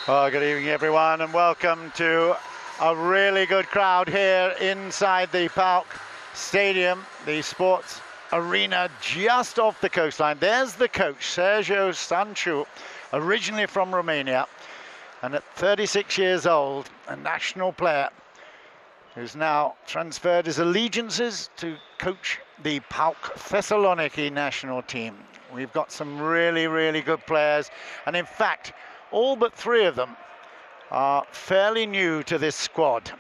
Well, good evening, everyone, and welcome to a really good crowd here inside the PAOK Stadium, the sports arena just off the coastline. There's the coach, Sergio Stanciu, originally from Romania, and at 36 years old, a national player who's now transferred his allegiances to coach the PAOK Thessaloniki national team. We've got some really, really good players, and in fact, all but three of them are fairly new to this squad.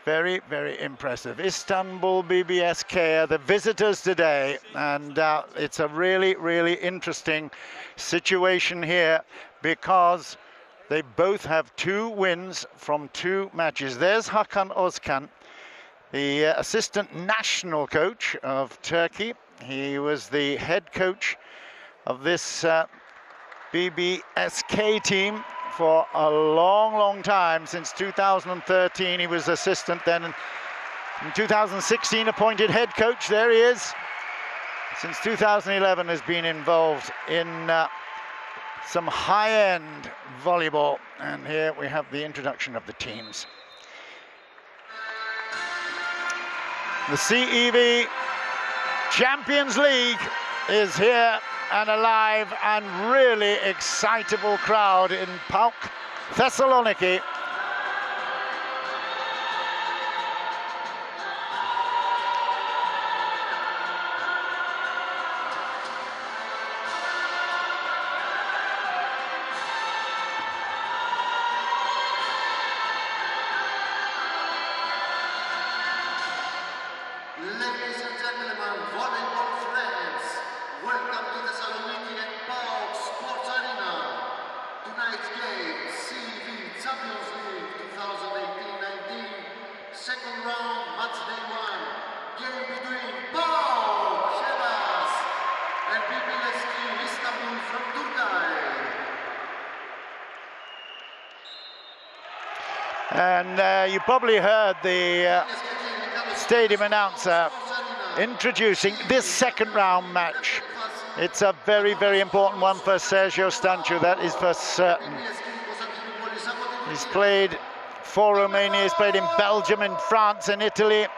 Very, very impressive. Istanbul BBSK are the visitors today, and it's a really, really interesting situation here because they both have 2 wins from 2 matches. There's Hakan Özkan, the assistant national coach of Turkey. He was the head coach of this BBSK team for a long, long time. Since 2013, he was assistant, then in 2016 appointed head coach. There he is. Since 2011 has been involved in some high-end volleyball. And here we have the introduction of the teams. The CEV Champions League is here and alive, and really excitable crowd in PAOK Thessaloniki. Ladies and gentlemen, volleyball friends, welcome to Thessaloniki and PAOK Sports Arena. Tonight's game, CEV Champions League 2018-19, second round, match day 1, game between PAOK Hellas and BBSK Istanbul from Turkey. And you probably heard the stadium announcer introducing this second round match. It's a very, very important one for Sergio Stanciu, that is for certain. He's played for Romania, he's played in Belgium, in France, and Italy,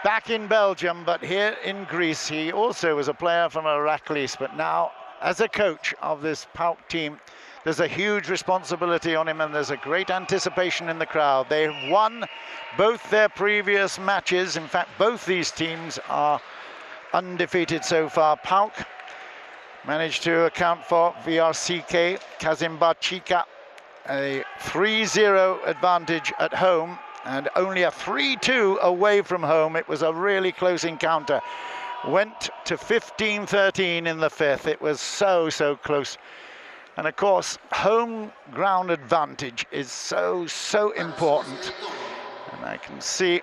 back in Belgium, but here in Greece. He also was a player from Herakles, but now as a coach of this PAOK team, there's a huge responsibility on him, and there's a great anticipation in the crowd. They've won both their previous matches. In fact, both these teams are undefeated so far. PAOK managed to account for VRCK Kazimbarchika a 3-0 advantage at home and only a 3-2 away from home. It was a really close encounter. Went to 15-13 in the 5th. It was so close. And of course, home ground advantage is so important. And I can see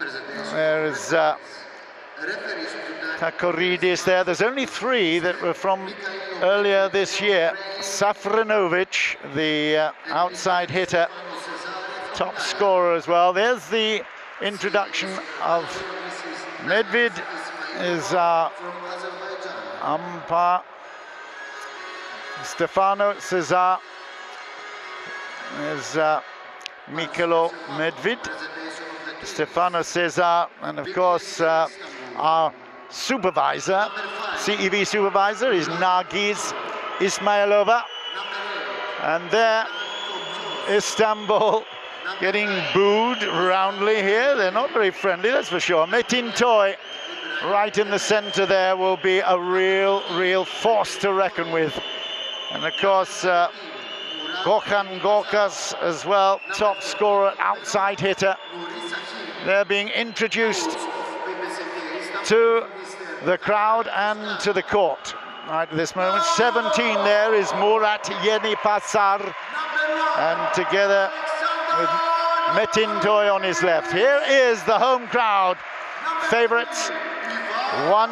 there is Takoridis there. There's only 3 that were from earlier this year. Safranovic, the outside hitter, top scorer as well. There's the introduction of Medvid, is umpire. Stefano Cesar, there's Mikhailo Medvid, Stefano Cesar, and of course our supervisor, CEV supervisor, is Nargiz Ismailova. And there, Istanbul getting booed roundly here. They're not very friendly, that's for sure. Metin Toy, right in the center there, will be a real force to reckon with. And of course, Gökhan Gorkas as well, top scorer, outside hitter. They're being introduced to the crowd and to the court right at this moment. 17 there is Murat Yenipasar, and together with Metin Toy on his left. Here is the home crowd favorites. 1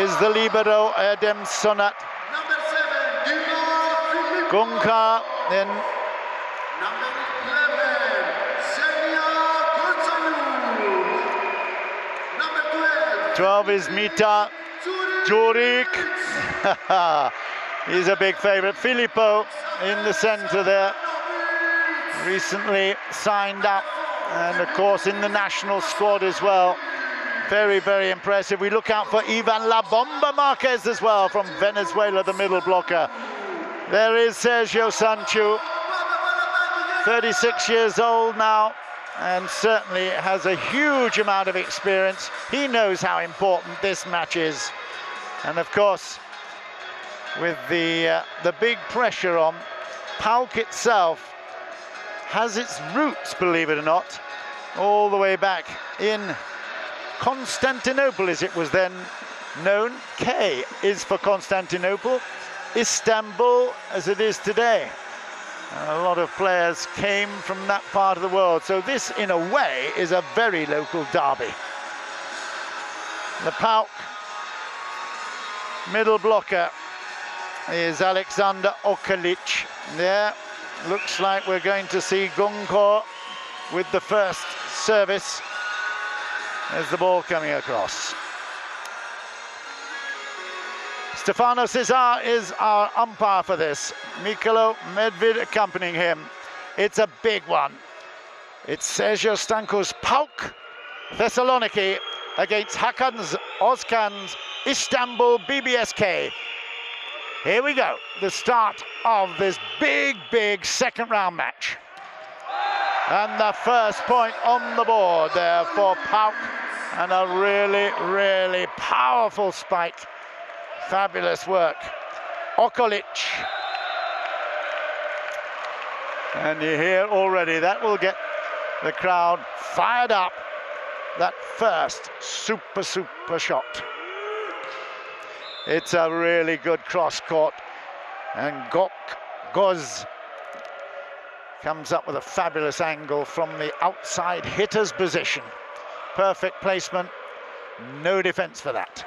is the libero Erdem Sonat. Gunka, then 12 is Mita Juric. He's a big favorite. Filippo in the center there. recently signed up, and of course in the national squad as well. Very, very impressive. We look out for Ivan La Bomba Marquez as well from Venezuela, the middle blocker. There is Sergio Sanchu, 36 years old now, and certainly has a huge amount of experience. He knows how important this match is. And of course, with the big pressure on, PAOK itself has its roots, believe it or not, all the way back in Constantinople, as it was then known. K is for Constantinople, Istanbul as it is today. A lot of players came from that part of the world, so this in a way is a very local derby. The PAOK middle blocker is Alexander Okolic. There, looks like we're going to see Gunko with the first service. There's the ball coming across. Stefano Cesar is our umpire for this. Mikhailo Medved accompanying him. It's a big one. It's Sergio Stanko's PAOK Thessaloniki against Hakan Özkan's Istanbul BBSK. Here we go, the start of this big, big second round match. And the first point on the board there for PAOK, and a really, really powerful spike. Fabulous work. Okolic. And you hear already, that will get the crowd fired up. That first super shot. It's a really good cross court. And Goz comes up with a fabulous angle from the outside hitter's position. Perfect placement, no defense for that.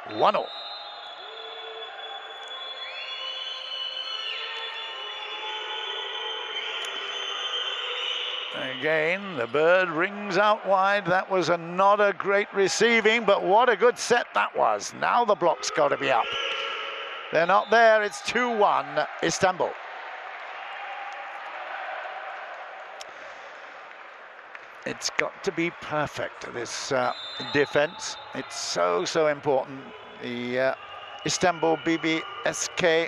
1-0. Again, the bird rings out wide. That was not a great receiving, but what a good set that was. Now the block's got to be up. They're not there. It's 2-1 Istanbul. It's got to be perfect, this defense. It's so important. The Istanbul BBSK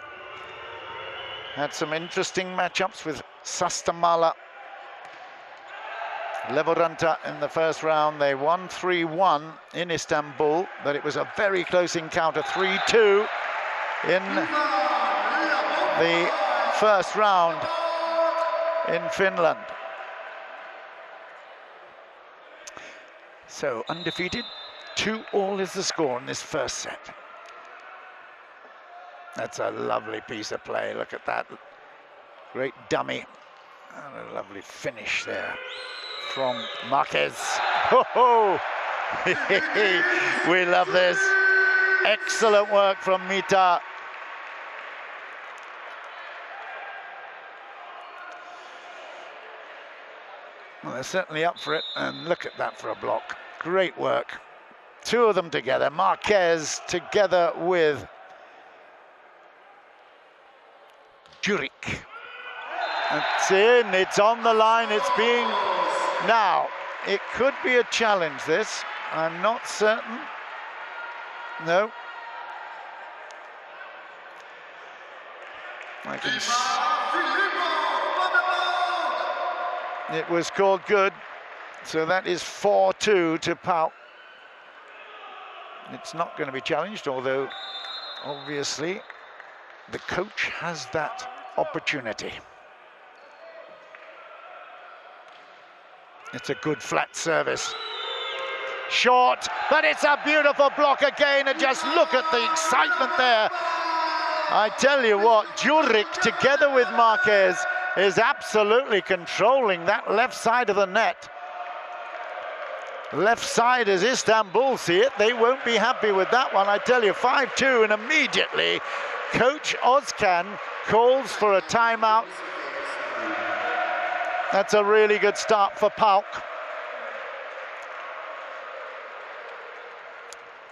had some interesting matchups with Sastamala Levoranta in the first round. They won 3-1 in Istanbul, but it was a very close encounter, 3-2 in the first round in Finland. So undefeated, 2-2 is the score in this first set. That's a lovely piece of play, look at that. Great dummy, and a lovely finish there from Marquez. Oh, we love this. Excellent work from Mita. Well, they're certainly up for it, and look at that for a block. Great work. Two of them together. Marquez together with Juric. It's in, it's on the line, it's being... Now, it could be a challenge, this. I'm not certain. No. I can... It was called good. So that is 4-2 to PAOK. It's not going to be challenged, although obviously the coach has that opportunity. It's a good flat service. Short, but it's a beautiful block again, and just look at the excitement there. I tell you what, Juric together with Marquez is absolutely controlling that left side of the net. Left side, as Istanbul see it, they won't be happy with that one. I tell you, 5-2, and immediately Coach Özkan calls for a timeout. That's a really good start for PAOK.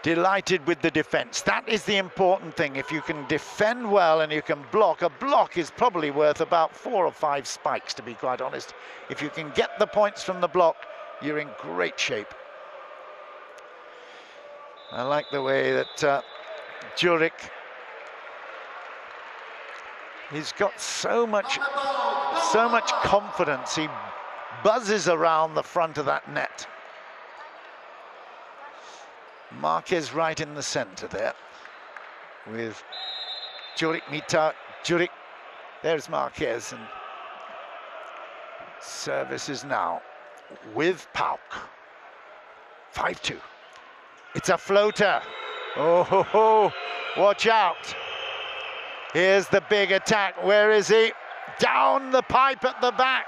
delighted with the defense. That is the important thing. If you can defend well and you can block, a block is probably worth about 4 or 5 spikes, to be quite honest. If you can get the points from the block, you're in great shape. I like the way that Juric, he's got so much confidence. He buzzes around the front of that net. Marquez right in the center there with Juric, Mita, Juric. There's Marquez, and services now with PAOK. 5-2. It's a floater. Oh, ho, ho. Watch out. Here's the big attack. Where is he? Down the pipe at the back.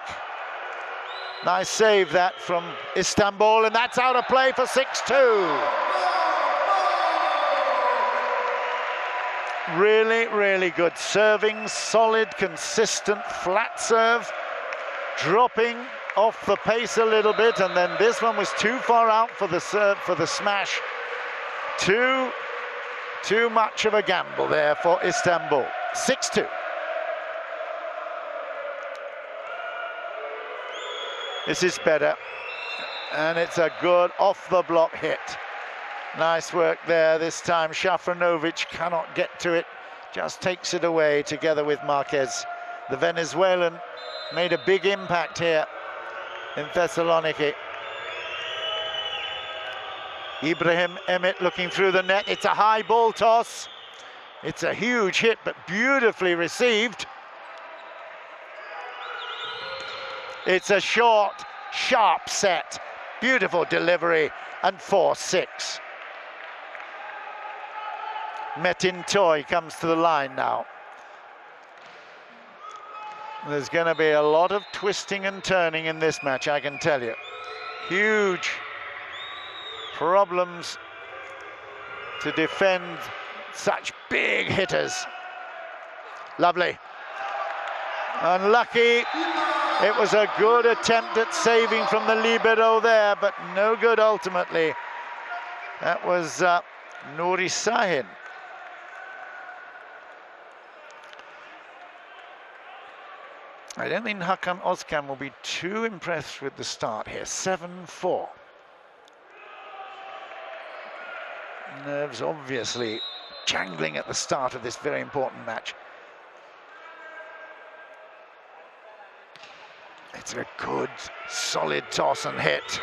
Nice save that from Istanbul, and that's out of play for 6-2. Really, really good serving, solid, consistent, flat serve, dropping off the pace a little bit, and then this one was too far out for the serve, for the smash. Too much of a gamble there for Istanbul. 6-2. This is better, and it's a good off-the-block hit. Nice work there this time. Shafranovic cannot get to it, just takes it away together with Marquez. The Venezuelan made a big impact here in Thessaloniki. Ibrahim Emmett looking through the net. It's a high ball toss. It's a huge hit, but beautifully received. It's a short, sharp set. Beautiful delivery, and 4-6. Metin Toy comes to the line now. There's going to be a lot of twisting and turning in this match, I can tell you. Huge problems to defend such big hitters. Lovely. Unlucky. It was a good attempt at saving from the libero there, but no good ultimately. That was Nuri Sahin. I don't think Hakan Özkan will be too impressed with the start here. 7-4. Nerves obviously jangling at the start of this very important match. It's a good, solid toss and hit.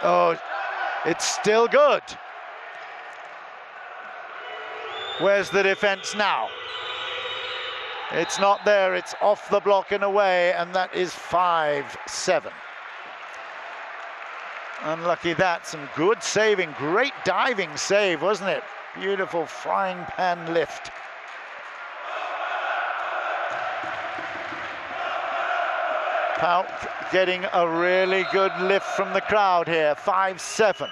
Oh, it's still good. Where's the defense now? It's not there, it's off the block and away, and that is 5-7. Unlucky that, some good saving, great diving save, wasn't it? Beautiful frying pan lift. PAOK getting a really good lift from the crowd here, 5-7.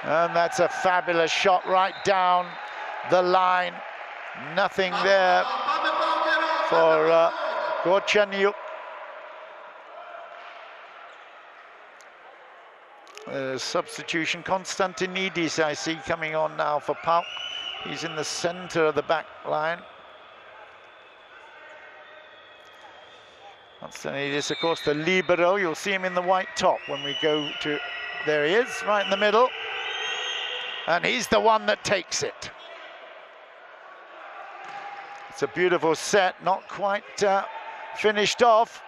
And that's a fabulous shot right down the line. Nothing there for Gorchanyuk. Substitution, Konstantinidis I see coming on now for PAOK. He's in the center of the back line. Konstantinidis, of course, the libero. You'll see him in the white top when we go to... There he is, right in the middle. And he's the one that takes it. It's a beautiful set, not quite finished off.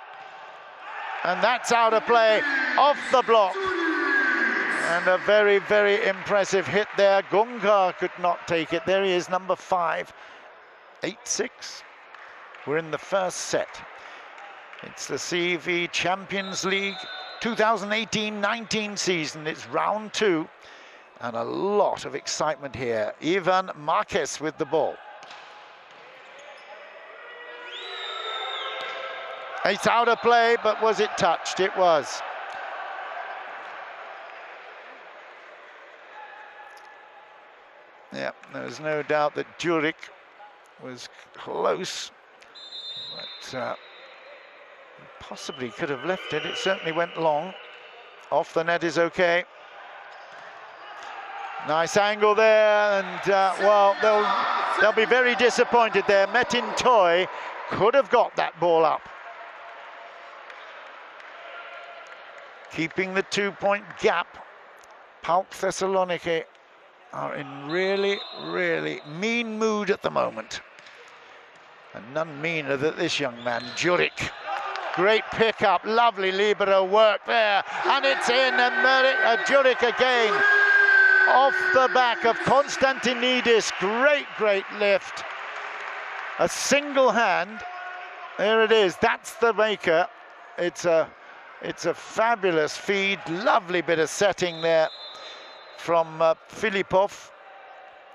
And that's out of play, off the block. And a very, very impressive hit there. Gungar could not take it. There he is, number 5. 8-6. We're in the first set. It's the CV Champions League 2018-19 season. It's round 2. And a lot of excitement here. Ivan Marquez with the ball. It's out of play, but was it touched? It was. Yeah, there's no doubt that Juric was close, but possibly could have left it. It certainly went long. Off the net is okay. Nice angle there, and well, they'll be very disappointed there. Metin Toy could have got that ball up. Keeping the 2-point gap. PAOK Thessaloniki are in really, really mean mood at the moment. And none meaner than this young man, Juric. Great pickup, lovely libero work there, and it's in, and Juric again. Off the back of Konstantinidis, great lift. A single hand, there it is, that's the maker. It's a fabulous feed, lovely bit of setting there from Filipov,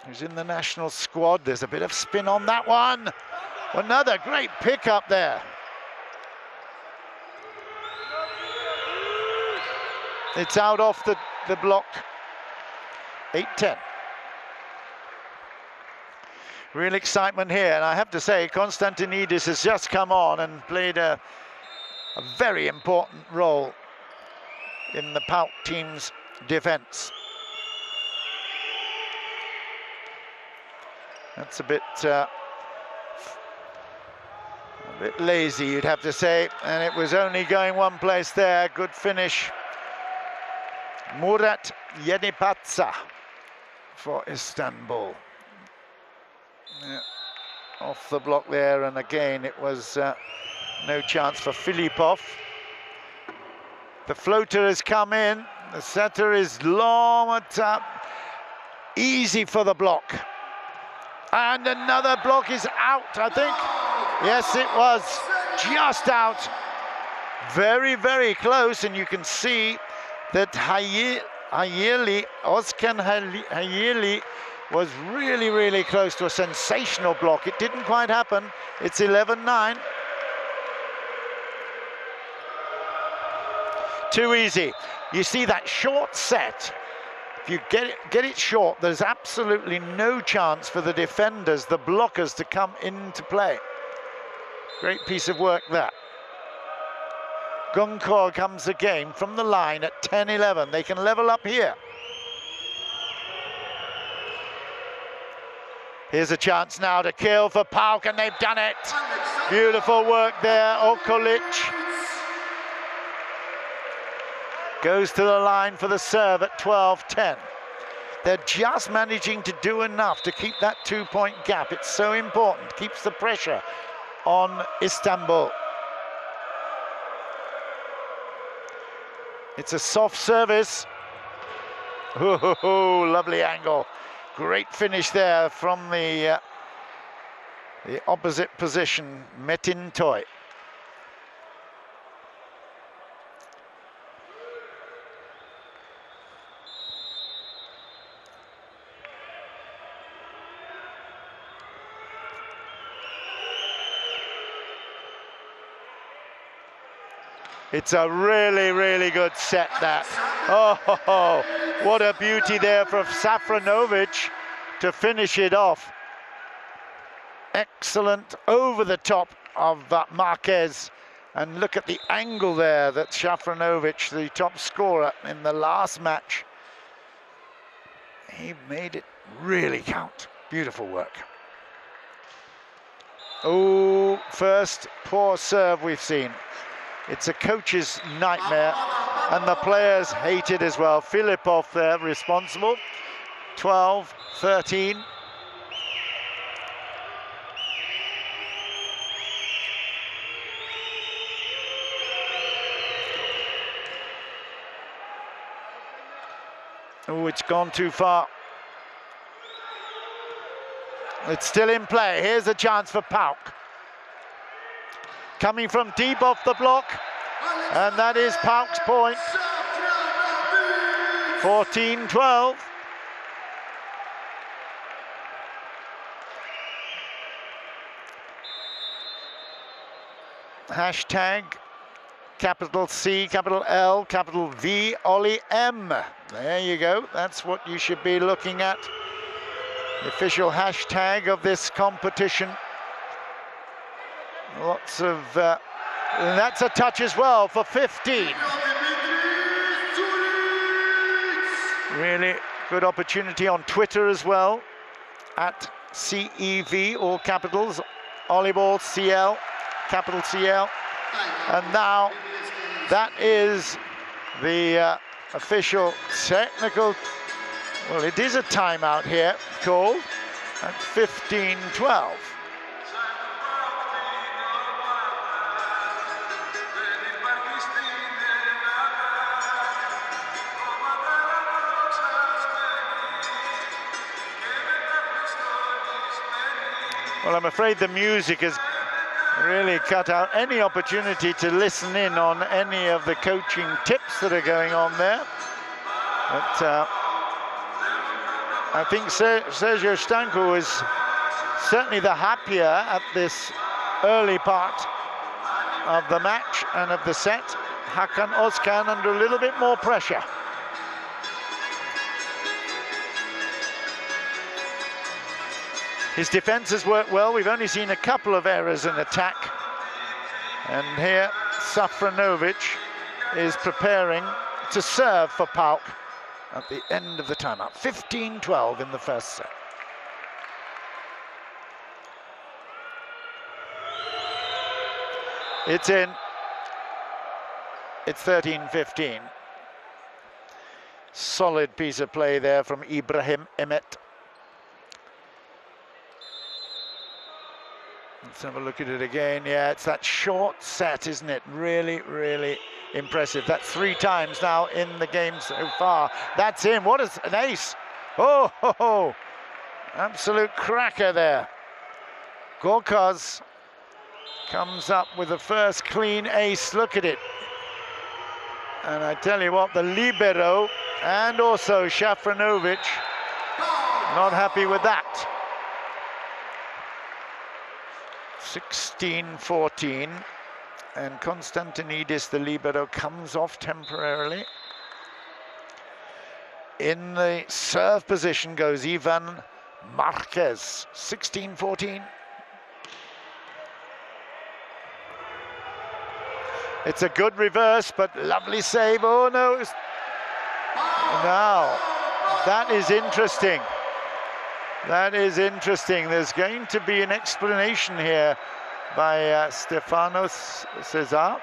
who's in the national squad. There's a bit of spin on that one. Another great pickup there. It's out off the block. 8-10. Real excitement here, and I have to say Konstantinidis has just come on and played a very important role in the PAOK team's defense. That's a bit lazy, you'd have to say, and it was only going one place there. Good finish. Murat Yenipatsa for Istanbul. Yeah, off the block there, and again it was no chance for Filipov. The floater has come in, the setter is long, easy for the block. And another block is out, I think. Yes, it was just out. Very close, and you can see that Özkan Hayeli was really close to a sensational block. It didn't quite happen. It's 11-9. Too easy. You see that short set. If you get it short, there's absolutely no chance for the defenders, the blockers, to come into play. Great piece of work there. Gunkor comes again from the line at 10-11. They can level up here. Here's a chance now to kill for PAOK, and they've done it. Beautiful work there, Okolic. Goes to the line for the serve at 12-10. They're just managing to do enough to keep that 2-point gap. It's so important, keeps the pressure on Istanbul. It's a soft service. Ooh, lovely angle. Great finish there from the opposite position, Metin Toy. It's a really good set, that. Oh, what a beauty there for Safranovic to finish it off. Excellent over the top of Marquez. And look at the angle there that Safranovic, the top scorer in the last match, he made it really count. Beautiful work. Oh, first poor serve we've seen. It's a coach's nightmare, and the players hate it as well. Filipov there responsible. 12-13. Oh, it's gone too far. It's still in play. Here's a chance for PAOK. Coming from deep off the block, and that is PAOK's point. 14-12. Hashtag capital C, capital L, capital V, Ollie M. There you go. That's what you should be looking at. The official hashtag of this competition. Lots of, that's a touch as well for 15. Really good opportunity on Twitter as well, at CEV, all capitals, volleyball CL, capital CL. And now that is the official technical, well, it is a timeout here called at 15:12. Well, I'm afraid the music has really cut out any opportunity to listen in on any of the coaching tips that are going on there. But I think Sergio Stancu is certainly the happier at this early part of the match and of the set. Hakan Özkan under a little bit more pressure. His defense has worked well. We've only seen a couple of errors in attack. And here, Safranovic is preparing to serve for PAOK at the end of the timeout. 15-12 in the first set. It's in. It's 13-15. Solid piece of play there from Ibrahim Emet. Let's have a look at it again. Yeah, it's that short set, isn't it? Really, really impressive. That's 3 times now in the game so far. That's in. What is an ace? Oh, ho, ho. Absolute cracker there. Gorkaz comes up with the first clean ace. Look at it. And I tell you what, the libero and also Safranovic not happy with that. 16-14, and Konstantinidis, the libero, comes off temporarily. In the serve position goes Ivan Marquez. 16-14. It's a good reverse, but lovely save. Oh no! Now that is interesting. That is interesting. There's going to be an explanation here by Stefanos Cesar.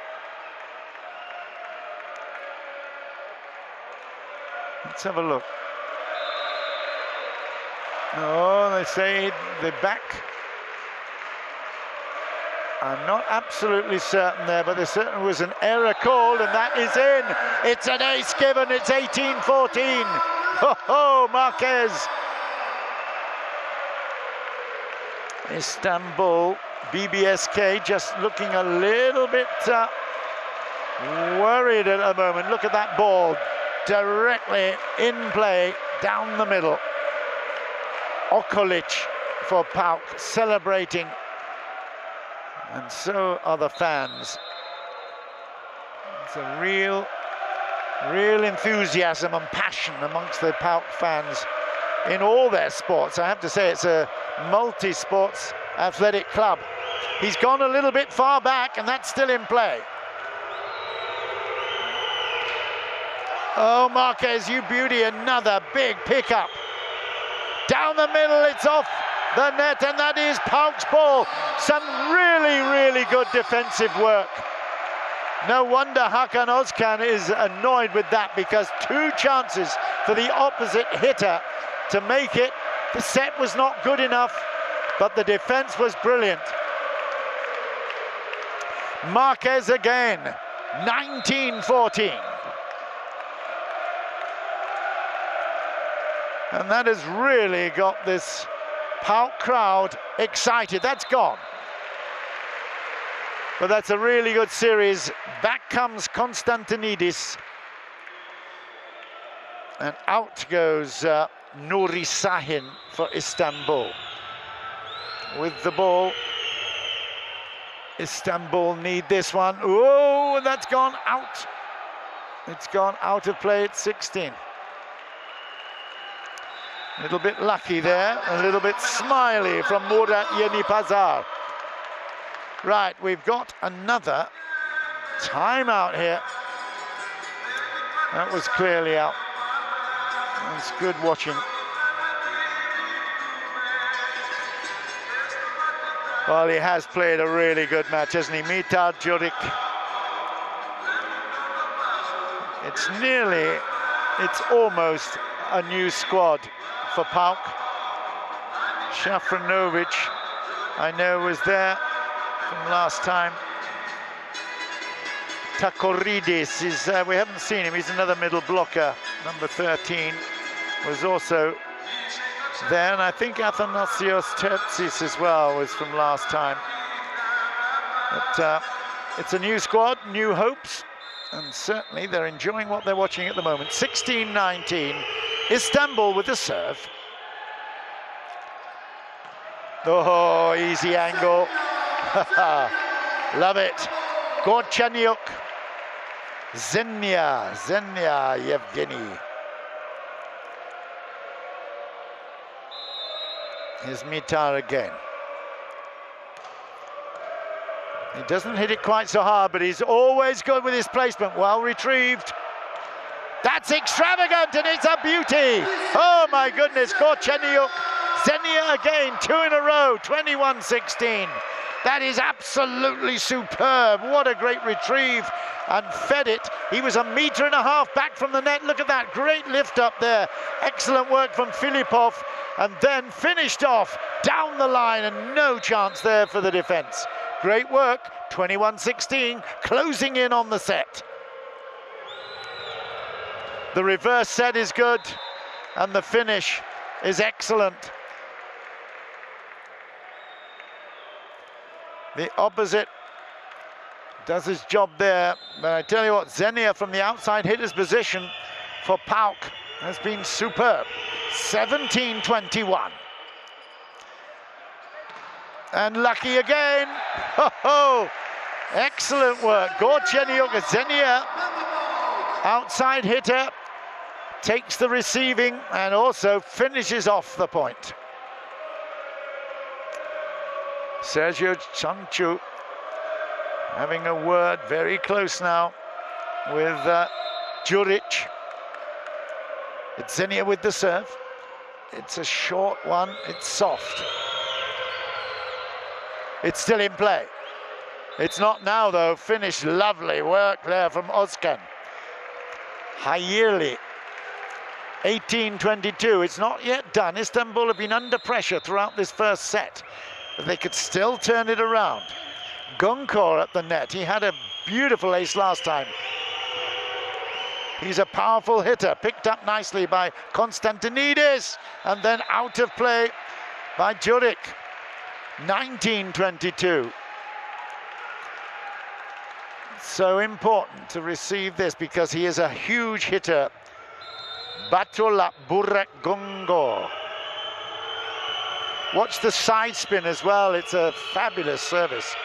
Let's have a look. Oh, they say the back. I'm not absolutely certain there, but there certainly was an error called, and that is in. It's an ace given. It's 18-14. Ho ho, Marquez. Istanbul BBSK just looking a little bit worried at the moment. Look at that ball directly in play down the middle. Okolic for PAOK celebrating, and so are the fans. It's a real enthusiasm and passion amongst the PAOK fans in all their sports. I have to say, it's a multi-sports athletic club. He's gone a little bit far back, and that's still in play. Oh, Marquez, you beauty, another big pickup. Down the middle, it's off the net, and that is PAOK's ball. Some really good defensive work. No wonder Hakan Özkan is annoyed with that, because 2 chances for the opposite hitter to make it. The set was not good enough, but the defense was brilliant. Marquez again, 19-14. And that has really got this PAOK crowd excited. That's gone. But that's a really good series. Back comes Konstantinidis. And out goes Nuri Sahin for Istanbul. With the ball, Istanbul need this one. Oh, and that's gone out. It's gone out of play at 16. A little bit lucky there, a little bit smiley from Murat Yenipazar. Right, we've got another timeout here. That was clearly out. It's good watching. Well, he has played a really good match, hasn't he? Mitar Juric. It's almost a new squad for PAOK. Shafranovic, I know, was there from last time. Takoridis is, we haven't seen him, he's another middle blocker. Number 13 was also there, and I think Athanasios Tertsis as well was from last time. But it's a new squad, new hopes, and certainly they're enjoying what they're watching at the moment. 16-19, Istanbul with the serve. Oh, easy angle. Love it. Gorchanyuk. Zenia Yevgeny. Here's Mitar again. He doesn't hit it quite so hard, but he's always good with his placement. Well retrieved. That's extravagant, and it's a beauty. Oh my goodness, Gorchanyuk. Zenia again, 2 in a row, 21-16. That is absolutely superb. What a great retrieve, and fed it. He was 1.5 meters back from the net. Look at that, great lift up there. Excellent work from Filipov, and then finished off down the line, and no chance there for the defense. Great work, 21-16, closing in on the set. The reverse set is good, and the finish is excellent. The opposite does his job there, but I tell you what, Zenia from the outside hitter's position for PAOK has been superb. 17-21. And lucky again. Ho-ho! Excellent work. Gorchanyuk, Zenia, outside hitter, takes the receiving and also finishes off the point. Sergio Chanchu having a word, very close now, with Juric. It's Zenia with the serve. It's a short one, it's soft. It's still in play. It's not now though, finished, lovely work there from Özkan. Hayirli, 18-22, it's not yet done. Istanbul have been under pressure throughout this first set, but they could still turn it around. Gunkor at the net, he had a beautiful ace last time. He's a powerful hitter, picked up nicely by Konstantinidis, and then out of play by Juric. 19-22. So important to receive this because he is a huge hitter. Batula Burek Gongo. Watch the side spin as well, it's a fabulous service.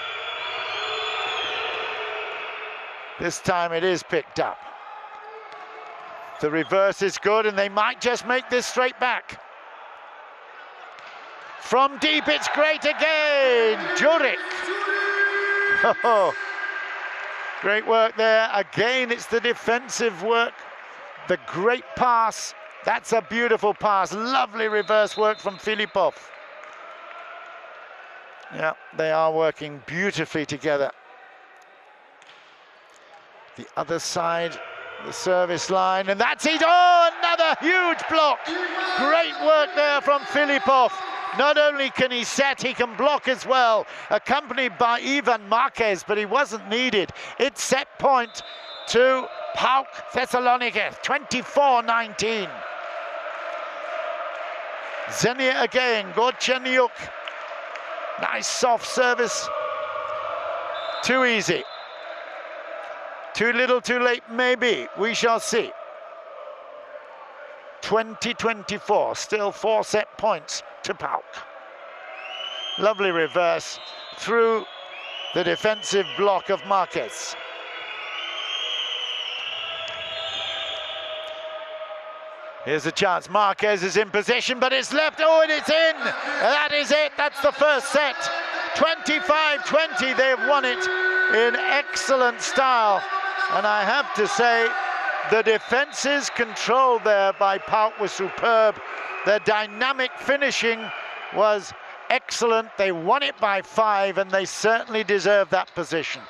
This time it is picked up. The reverse is good, and they might just make this straight back. From deep, it's great again, Juric. Oh, great work there. Again, it's the defensive work. The great pass. That's a beautiful pass. Lovely reverse work from Filipov. Yeah, they are working beautifully together. The other side, the service line, and that's it. Oh, another huge block. Great work there from Filipov. Not only can he set, he can block as well, accompanied by Ivan Marquez, but he wasn't needed. It's set point to PAOK Thessaloniki, 24-19. Zenia again, Gorchanyuk. Nice soft service. Too easy. Too little, too late, maybe. We shall see. 20-24, still 4 set points to PAOK. Lovely reverse through the defensive block of Marquez. Here's a chance. Marquez is in position, but it's left. Oh, and it's in. That is it. That's the first set. 25-20. They've won it in excellent style. And I have to say, The defense's control there by PAOK was superb. Their dynamic finishing was excellent. They won it by 5, and they certainly deserve that position.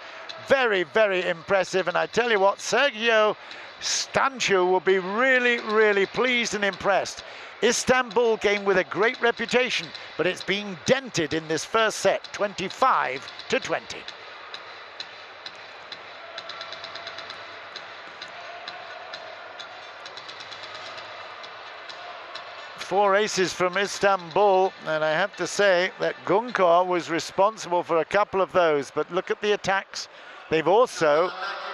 Very, very impressive. And I tell you what, Sergio Stanciu will be really, really pleased and impressed. Istanbul came with a great reputation, but it's being dented in this first set, 25-20. Four aces from Istanbul, and I have to say that Gunkor was responsible for a couple of those, but look at the attacks. They've also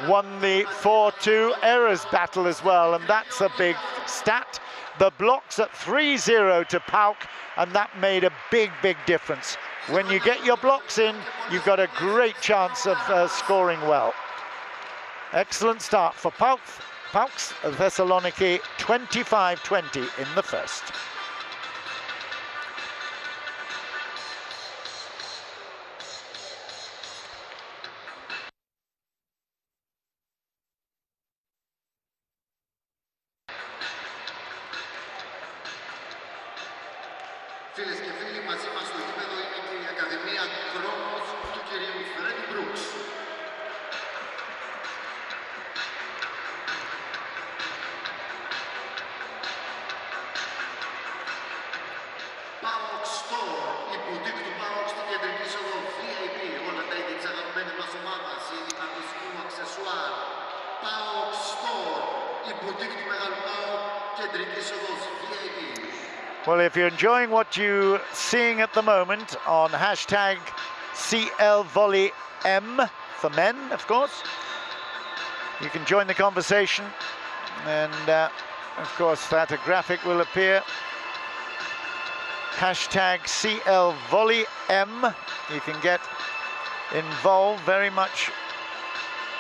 won the 4-2 errors battle as well, and that's a big stat. The blocks at 3-0 to PAOK, and that made a big, big difference. When you get your blocks in, you've got a great chance of scoring well. Excellent start for PAOK Thessaloniki, 25-20 in the first. Φίλες και φίλοι, μαζί μας στο γήπεδο είναι και η Ακαδημία Κρόμος του κυρίου Φρέντι Μπρούξ. PAOK Store, η μπουτίκ του PAOK στην κεντρική είσοδο VIP. Όλα τα είδη της αγαπημένης μας ομάδας, είδη παντοσικού αξεσουάρ. PAOK Store, η μπουτίκ του μεγάλου PAOK, κεντρική είσοδος VIP. Well, if you're enjoying what you're seeing at the moment on hashtag CLVolleyM, for men, of course, you can join the conversation, and of course that a graphic will appear. Hashtag CLVolleyM. You can get involved very much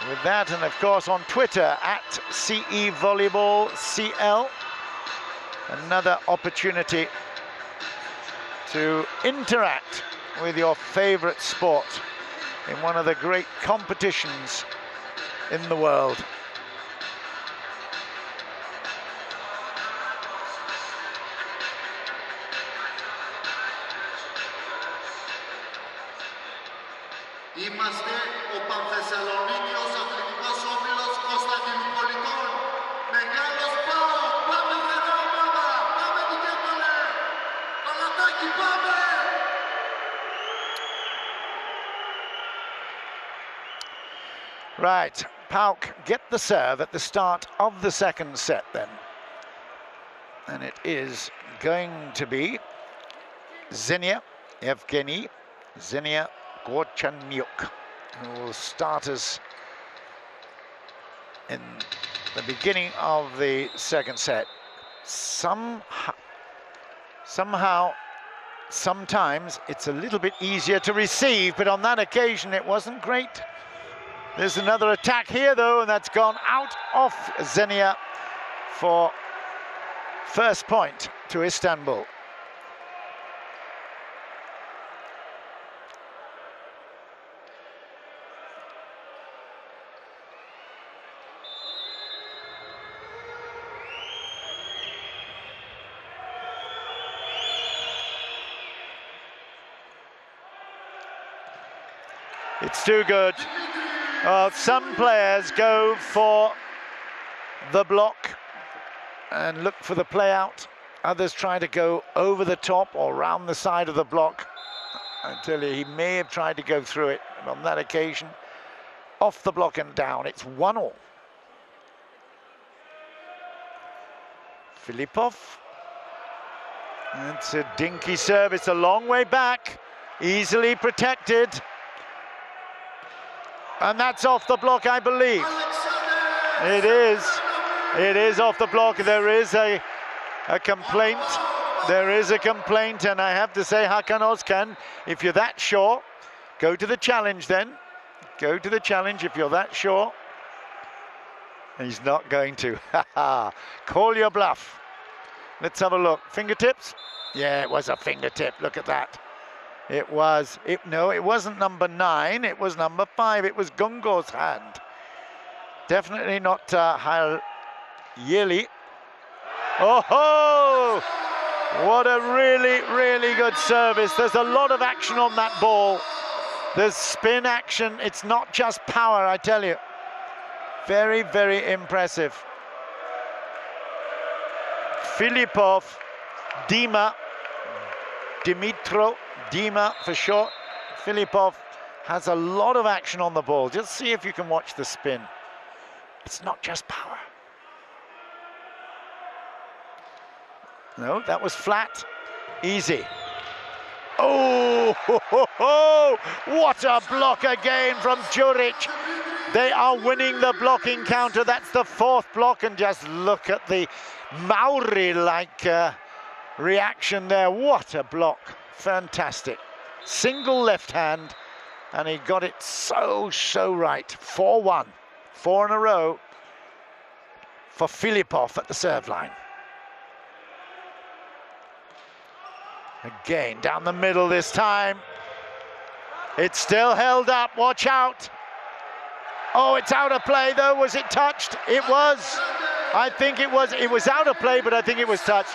with that, and of course on Twitter at CEVolleyballCL. Another opportunity to interact with your favorite sport in one of the great competitions in the world. Είμαστε ο Πανθεσσαλονίκιος Αθλητικός Όμιλος Κωνσταντινούπολιτών. Μεγάλος ΠΑΟΚ, πάμε γερά ομάδα, πάμε δικαιότολε. Παλατάκι, πάμε! Right, PAOK get the serve at the start of the second set then. And it is going to be Evgeny Gorchanyuk, who will start us in the beginning of the second set. Sometimes it's a little bit easier to receive, but on that occasion it wasn't great. There's another attack here though, and that's gone out off Xenia for first point to Istanbul. It's too good. Some players go for the block and look for the play out. Others try to go over the top or round the side of the block. I tell you, he may have tried to go through it, and on that occasion, off the block and down. It's 1-1. Filipov. It's a dinky serve. It's a long way back. Easily protected. And that's off the block, I believe. It is. It is off the block. There is a complaint. There is a complaint, and I have to say, Hakan Özkan, if you're that sure, go to the challenge then. Go to the challenge if you're that sure. He's not going to. Call your bluff. Let's have a look. Fingertips? Yeah, it was a fingertip. Look at that. It was, no, it wasn't number 9, it was number 5, it was Gungo's hand. Definitely not Yili. Oh ho! What a really, really good service. There's a lot of action on that ball. There's spin action. It's not just power, I tell you. Very, very impressive. Filipov, Dima, Dima for short. Filipov has a lot of action on the ball. Just see if you can watch the spin. It's not just power. No, that was flat. Easy. Oh, ho, ho, ho. What a block again from Juric. They are winning the blocking counter. That's the fourth block, and just look at the Mauri-like reaction there. What a block. Fantastic. Single left hand, and he got it so right. 4-1. 4 in a row for Filipov at the serve line. Again, down the middle this time. It's still held up, watch out. Oh, it's out of play though, was it touched? It was. I think it was out of play, but I think it was touched.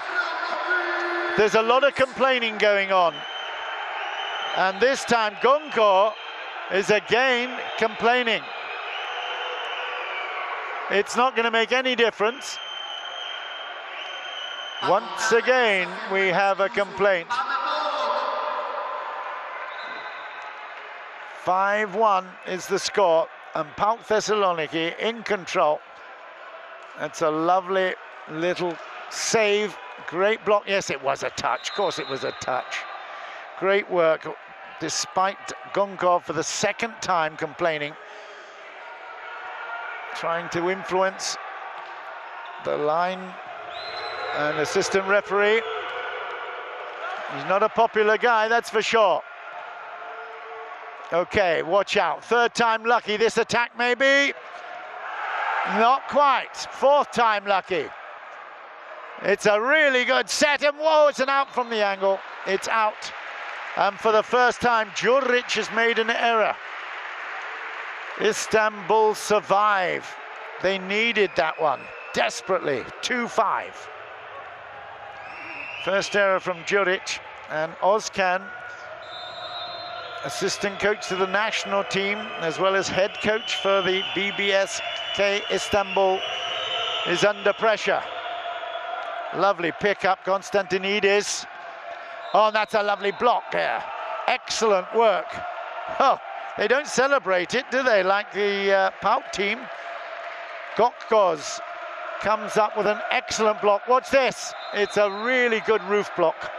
There's a lot of complaining going on. And this time, Gonko is again complaining. It's not going to make any difference. Once again, we have a complaint. 5-1 is the score, and PAOK Thessaloniki in control. That's a lovely little save. Great block. Yes, it was a touch. Of course it was a touch. Great work, despite Gonkov for the second time complaining. Trying to influence the line. And assistant referee, he's not a popular guy, that's for sure. Okay, watch out. Third time lucky, this attack maybe. Not quite. Fourth time lucky. It's a really good set, and whoa, it's an out from the angle. It's out. And for the first time, Juric has made an error. Istanbul survive. They needed that one desperately. 2-5. First error from Juric, and Ozkan, assistant coach to the national team, as well as head coach for the BBSK Istanbul, is under pressure. Lovely pickup, Konstantinidis. Oh, that's a lovely block there. Excellent work. Oh, they don't celebrate it, do they, like the PAOK team? Gokgoz comes up with an excellent block. Watch this. It's a really good roof block.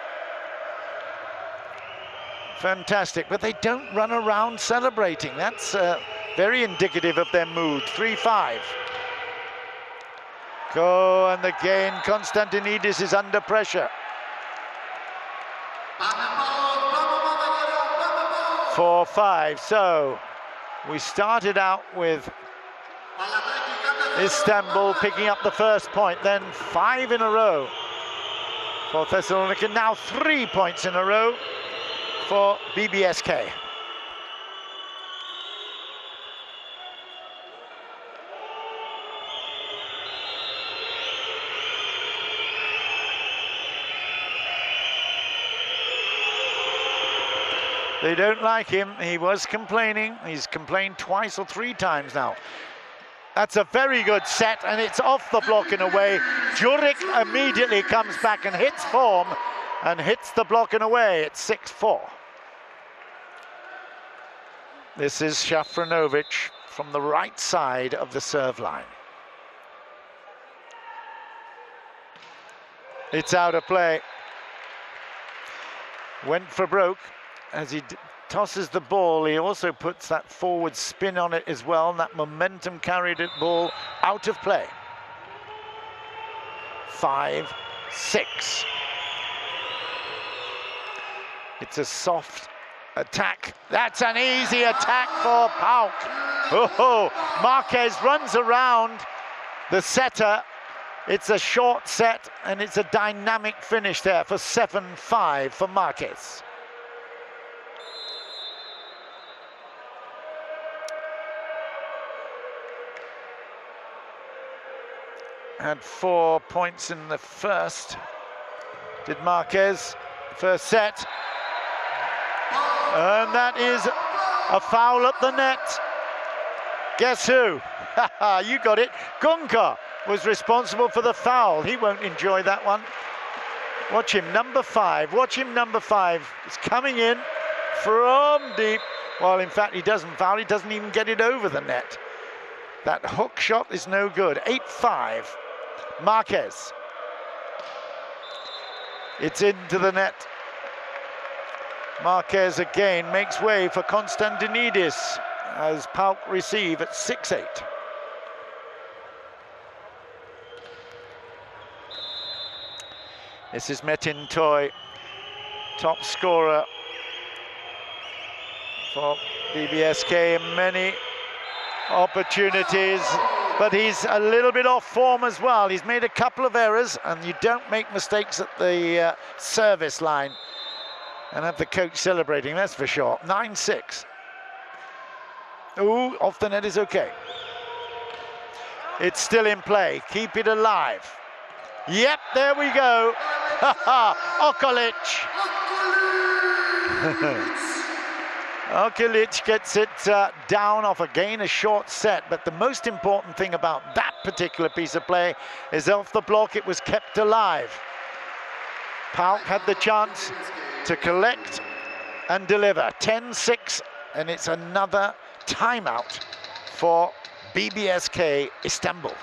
Fantastic, but they don't run around celebrating. That's very indicative of their mood. 3-5. Go, and again, Konstantinidis is under pressure. 4-5. So we started out with Istanbul picking up the first point, then 5 in a row for Thessaloniki, now 3 points in a row for BBSK. They don't like him. He was complaining. He's complained twice or 3 times now. That's a very good set, and it's off the block in a way. Juric immediately comes back and hits form and hits the block in a way. It's 6-4. This is Shafranovic from the right side of the serve line. It's out of play. Went for broke. As he tosses the ball, he also puts that forward spin on it as well, and that momentum carried it ball out of play. 5-6. It's a soft attack. That's an easy attack for PAOK. Oh, Marquez runs around the setter. It's a short set, and it's a dynamic finish there for 7-5 for Marquez. had 4 points in the first. Did Marquez, first set. And that is a foul at the net. Guess who? You got it. Gunka was responsible for the foul. He won't enjoy that one. Watch him, number 5. Watch him, number 5. It's coming in from deep. Well, in fact, he doesn't foul. He doesn't even get it over the net. That hook shot is no good. 8-5. Marquez. It's into the net. Marquez again makes way for Konstantinidis as PAOK receive at 6-8. This is Metin Toy, top scorer for BBSK, many opportunities, but he's a little bit off form as well. He's made a couple of errors, and you don't make mistakes at the service line and have the coach celebrating, that's for sure. 9-6. Ooh, off the net is okay. It's still in play, keep it alive. Yep, there we go. Okolic. Okolic gets it down off again, a short set, but the most important thing about that particular piece of play is off the block it was kept alive. PAOK had the chance to collect and deliver. 10-6, and it's another timeout for BBSK Istanbul.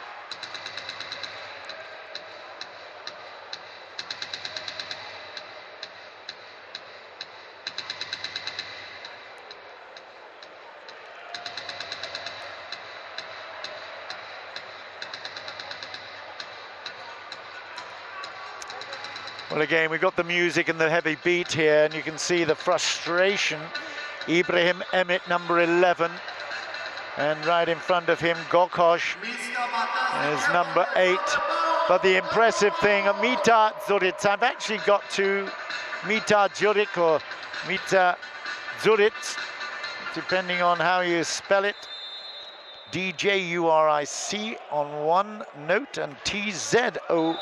Well, again, we've got the music and the heavy beat here, and you can see the frustration. Ibrahim Emit, number 11, and right in front of him, Gokosh is number 8. But the impressive thing, Mita Zuric, I've actually got to Mita Zuric or Mita Zuric, depending on how you spell it. DJURIC on one note and TZOURITS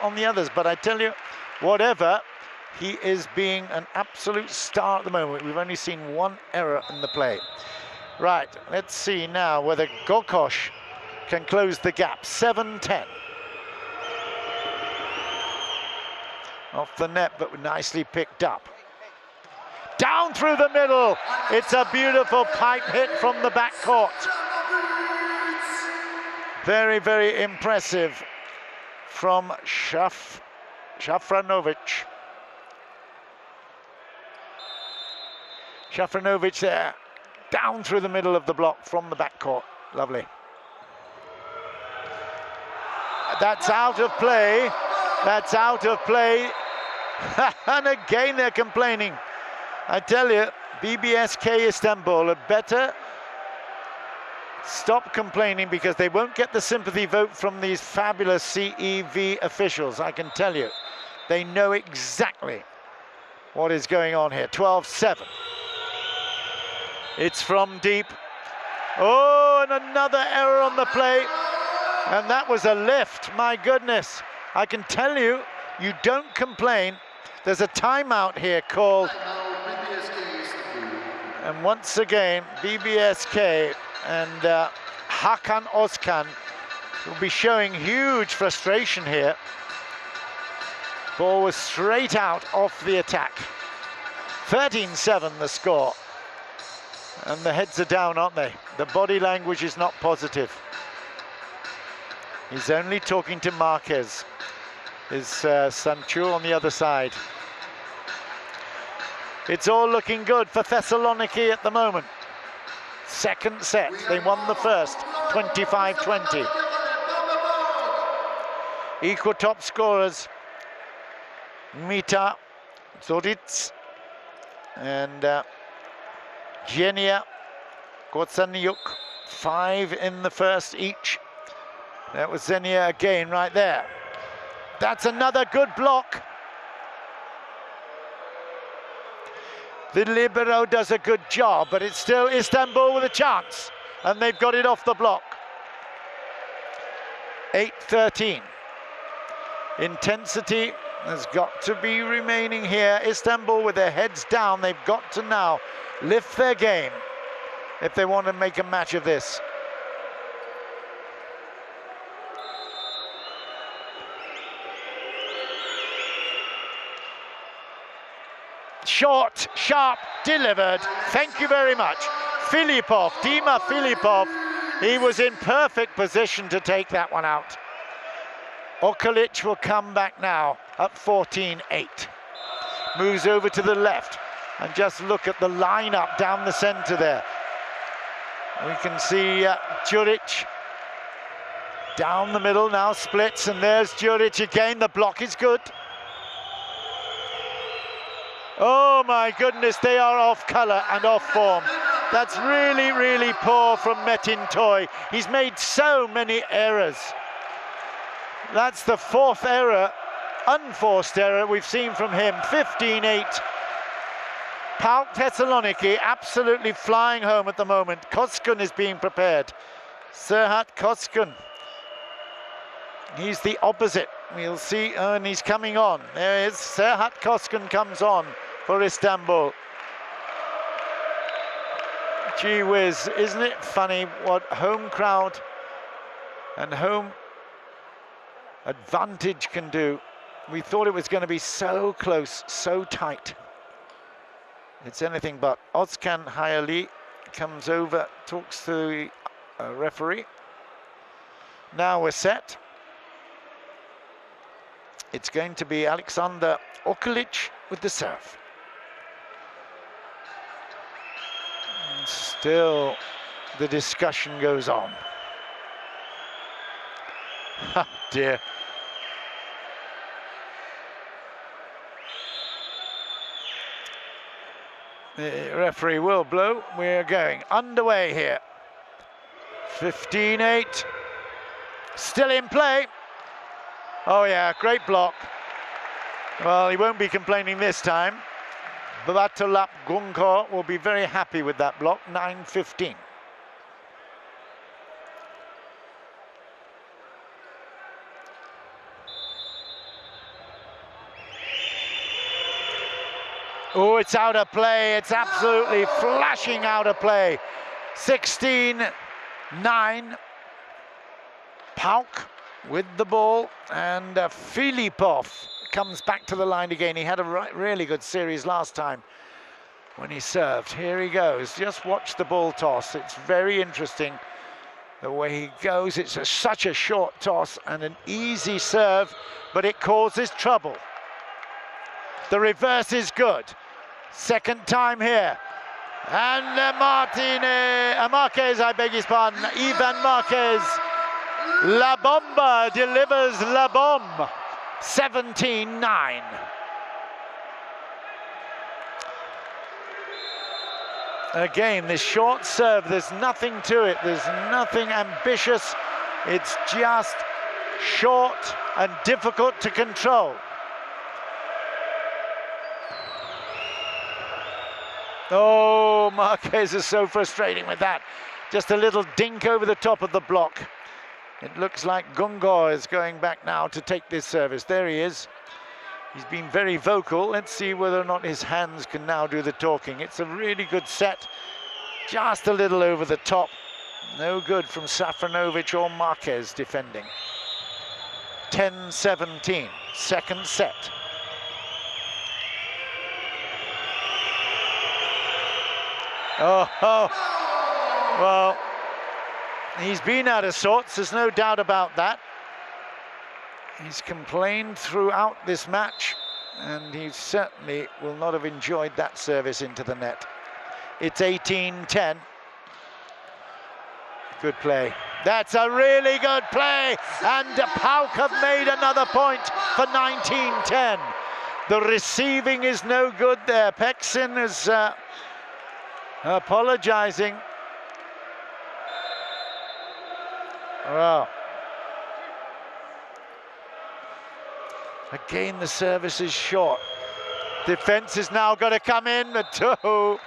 on the others. But I tell you, whatever, he is being an absolute star at the moment. We've only seen one error in the play. Right, let's see now whether Gokosh can close the gap. 7-10. Off the net, but nicely picked up. Down through the middle. It's a beautiful pipe hit from the backcourt. Very, very impressive from Shafranovic. Shafranovic there, down through the middle of the block from the backcourt. Lovely. That's out of play. That's out of play. And again, they're complaining. I tell you, BBSK Istanbul had better stop complaining, because they won't get the sympathy vote from these fabulous CEV officials, I can tell you. They know exactly what is going on here. 12-7. It's from deep. Oh, and another error on the play. And that was a lift, my goodness. I can tell you, you don't complain. There's a timeout here called. And once again, BBSK and Hakan Özkan will be showing huge frustration here. Ball was straight out off the attack. 13-7 the score. And the heads are down, aren't they? The body language is not positive. He's only talking to Marquez. Is Sanchu on the other side. It's all looking good for Thessaloniki at the moment. Second set, they won the first, 25-20. Equal top scorers, Mita Zuric and Genia Kotsaniuk, 5 in the first each. That was Zenia again right there. That's another good block. The libero does a good job, but it's still Istanbul with a chance, and they've got it off the block. 8-13. Intensity has got to be remaining here. Istanbul with their heads down, they've got to now lift their game if they want to make a match of this. Short, sharp, delivered. Thank you very much. Filipov, Dima Filipov, he was in perfect position to take that one out. Okolic will come back now at 14-8. Moves over to the left, and just look at the lineup down the center there. We can see Djuric down the middle, now splits, and there's Djuric again. The block is good. Oh my goodness, they are off colour and off form. That's really, really poor from Metin Toy. He's made so many errors. That's the fourth error, unforced error we've seen from him. 15-8. PAOK Thessaloniki absolutely flying home at the moment. Koskun is being prepared. Serhat Koskun. He's the opposite. We'll see, and he's coming on. There he is. Serhat Koskun comes on for Istanbul. Gee whiz, isn't it funny what home crowd and home advantage can do? We thought it was going to be so close, so tight. It's anything but. Ozkan Hayali comes over, talks to the referee. Now we're set. It's going to be Alexander Okolic with the serve. And still the discussion goes on. Oh dear. The referee will blow. We're going underway here. 15-8. Still in play. Oh yeah, great block. Well, he won't be complaining this time. Babatulap Gunko will be very happy with that block. 9-15. Oh, it's out of play. It's absolutely flashing out of play. 16-9. PAOK with the ball, and Filipov comes back to the line again. He had a really good series last time when he served. Here he goes. Just watch the ball toss. It's very interesting the way he goes. It's such a short toss and an easy serve, but it causes trouble. The reverse is good. Second time here. And Marquez, I beg his pardon, Ivan Marquez. La Bomba delivers La Bombe. 17-9. Again, this short serve, there's nothing to it. There's nothing ambitious. It's just short and difficult to control. Oh, Marquez is so frustrating with that. Just a little dink over the top of the block. It looks like Gungo is going back now to take this service. There he is. He's been very vocal. Let's see whether or not his hands can now do the talking. It's a really good set. Just a little over the top. No good from Safranovic or Marquez defending. 10-17, second set. Oh, well, he's been out of sorts, there's no doubt about that. He's complained throughout this match, and he certainly will not have enjoyed that service into the net. It's 18-10. Good play. That's a really good play, and PAOK have made another point for 19-10. The receiving is no good there. Peksin is apologizing. Well, again the service is short. Defense has now got to come in. The toe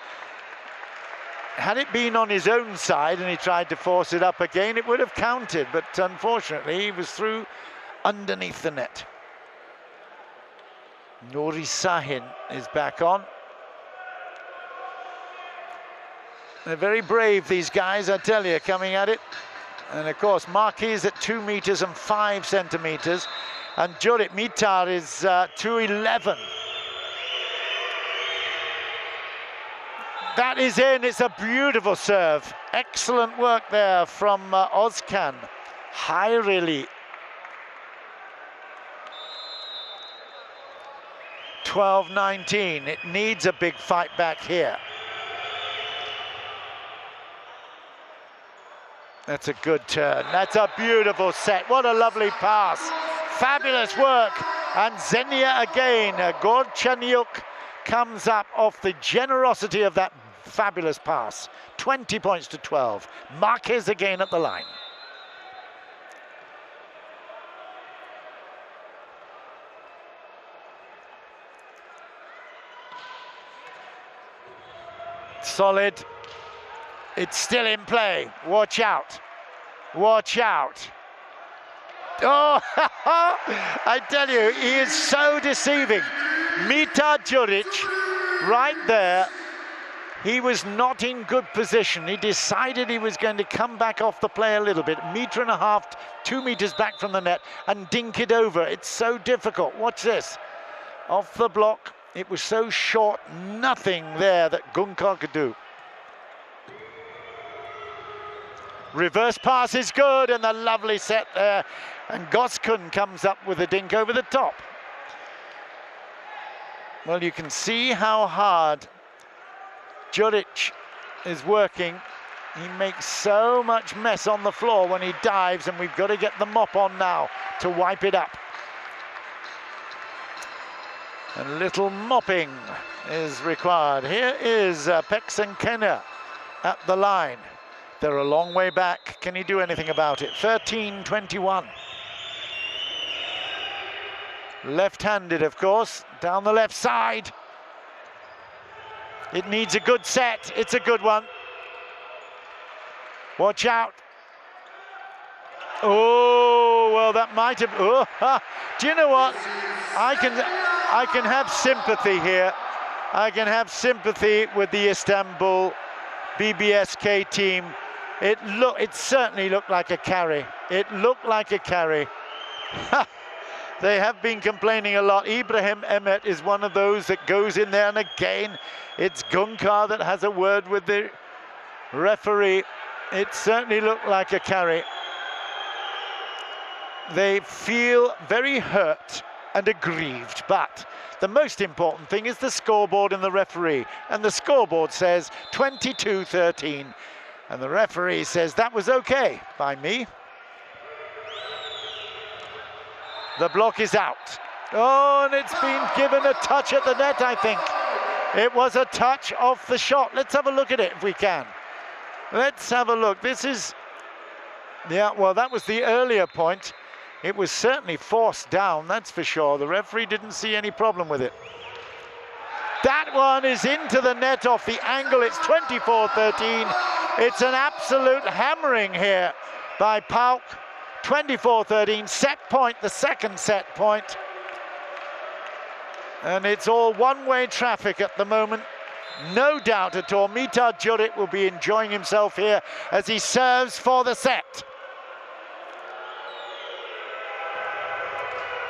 had it been on his own side and he tried to force it up again, it would have counted, but unfortunately he was through underneath the net. Nuri Sahin is back on. They're very brave, these guys, I tell you, coming at it. And of course, Marquis at 2 meters and 5 centimeters, and Jurit Mitar is 2.11. That is in. It's a beautiful serve. Excellent work there from Özkan. High really. 12-19. It needs a big fight back here. That's a good turn. That's a beautiful set. What a lovely pass. Fabulous work. And Xenia again. Gorchanyuk comes up off the generosity of that fabulous pass. 20 points to 12. Marquez again at the line. Solid. It's still in play. Watch out. Watch out. Oh, I tell you, he is so deceiving. Mitar Djuric, right there. He was not in good position. He decided he was going to come back off the play a little bit. 1.5 meters, 2 meters back from the net and dink it over. It's so difficult. Watch this. Off the block. It was so short. Nothing there that Gunkar could do. Reverse pass is good, and the lovely set there. And Goskun comes up with a dink over the top. Well, you can see how hard Djuric is working. He makes so much mess on the floor when he dives, and we've got to get the mop on now to wipe it up. A little mopping is required. Here is Peksenkena at the line. They're a long way back. Can he do anything about it? 13-21. Left-handed, of course, down the left side. It needs a good set. It's a good one. Watch out. Oh, well, that might have... Oh, ha. Do you know what? I can have sympathy here. I can have sympathy with the Istanbul BBSK team. It certainly looked like a carry. It looked like a carry. They have been complaining a lot. Ibrahim Emmet is one of those that goes in there, and again, it's Gunkar that has a word with the referee. It certainly looked like a carry. They feel very hurt and aggrieved, but the most important thing is the scoreboard and the referee. And the scoreboard says 22-13. And the referee says that was okay by me. The block is out. Oh, and it's been given a touch at the net, I think. It was a touch off the shot. Let's have a look at it if we can. Let's have a look. This is, yeah, well, that was the earlier point. It was certainly forced down, that's for sure. The referee didn't see any problem with it. That one is into the net off the angle. It's 24-13. It's an absolute hammering here by PAOK. 24-13, set point, the second set point. And it's all one-way traffic at the moment. No doubt at all. Mitar Djuric will be enjoying himself here as he serves for the set.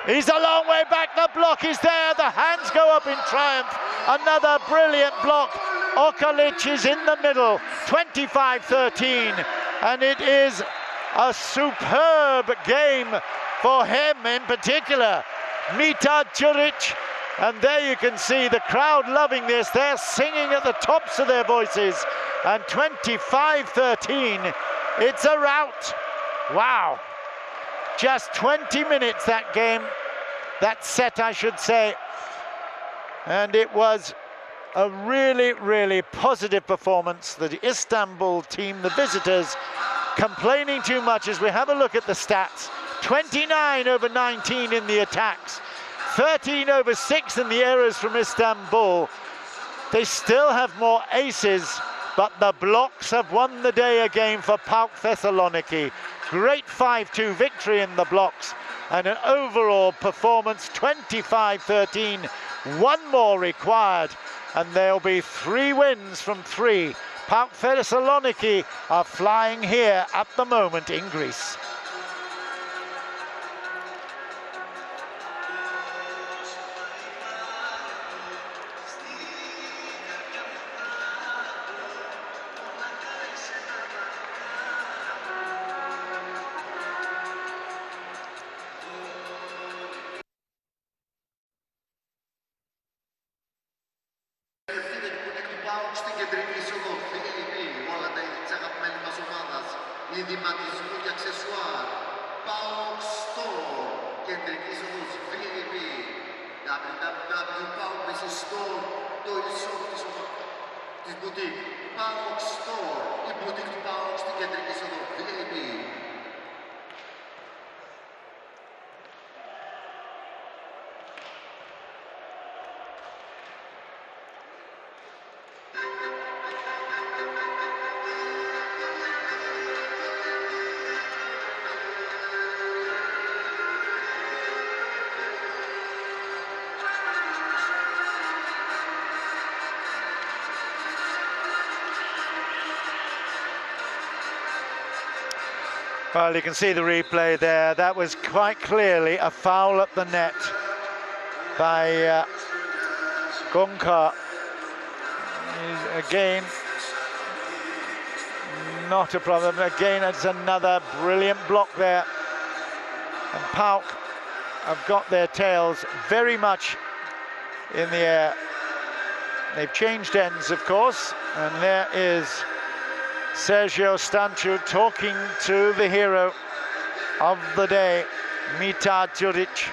He's a long way back. The block is there. The hands go up in triumph. Another brilliant block. Okalic is in the middle. 25-13. And it is a superb game for him in particular. Mitar Djuric. And there you can see the crowd loving this. They're singing at the tops of their voices. And 25-13. It's a rout. Wow. Just 20 minutes that game, that set I should say. And it was a really, really positive performance. The Istanbul team, the visitors, complaining too much as we have a look at the stats. 29/19 in the attacks, 13/6 in the errors from Istanbul. They still have more aces, but the blocks have won the day again for PAOK Thessaloniki. Great 5-2 victory in the blocks and an overall performance 25-13. One more required and there'll be 3 wins from 3. PAOK Thessaloniki are flying here at the moment in Greece. Στην κεντρική είσοδο VIP, όλα τα είδη της αγαπημένης μας ομάδας, ειδηματισμού και αξεσουάρ. PAOK Store, κεντρική είσοδος VIP. www.paokbsstore, το e-shop της boutique. PAOK Store, η boutique του PAOK στην κεντρική είσοδο VIP. Well, you can see the replay there. That was quite clearly a foul at the net by Gunka. Again, not a problem. Again, it's another brilliant block there. And PAOK have got their tails very much in the air. They've changed ends, of course, and there is Sergio Stanciu talking to the hero of the day, Mita Djuric.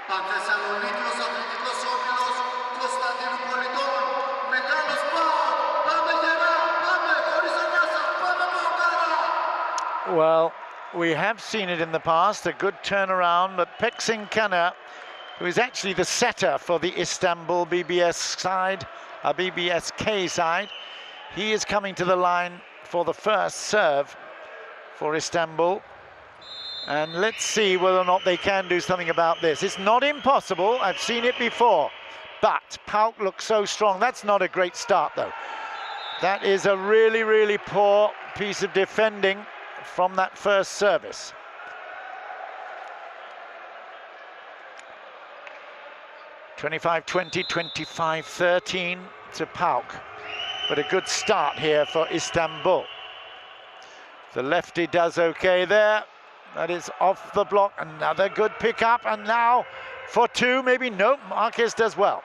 PAOK Θεσσαλονίκος, αθλητικός όμιλος Κωνσταντίνου Πολιτών. Μεγάλος PAOK. Πάμε γερά, πάμε χωρίς ανάσα, πάμε Παοκάρα. Well, we have seen it in the past, a good turnaround, but Peksin Kana, who is actually the setter for the Istanbul BBSK side, he is coming to the line for the first serve for Istanbul. And let's see whether or not they can do something about this. It's not impossible, I've seen it before, but PAOK looks so strong. That's not a great start though. That is a really, really poor piece of defending from that first service. (25-20, 25-13 to PAOK. But a good start here for Istanbul. The lefty does okay there. That is off the block, another good pick-up, and now for 2, maybe, no, Marquez does well.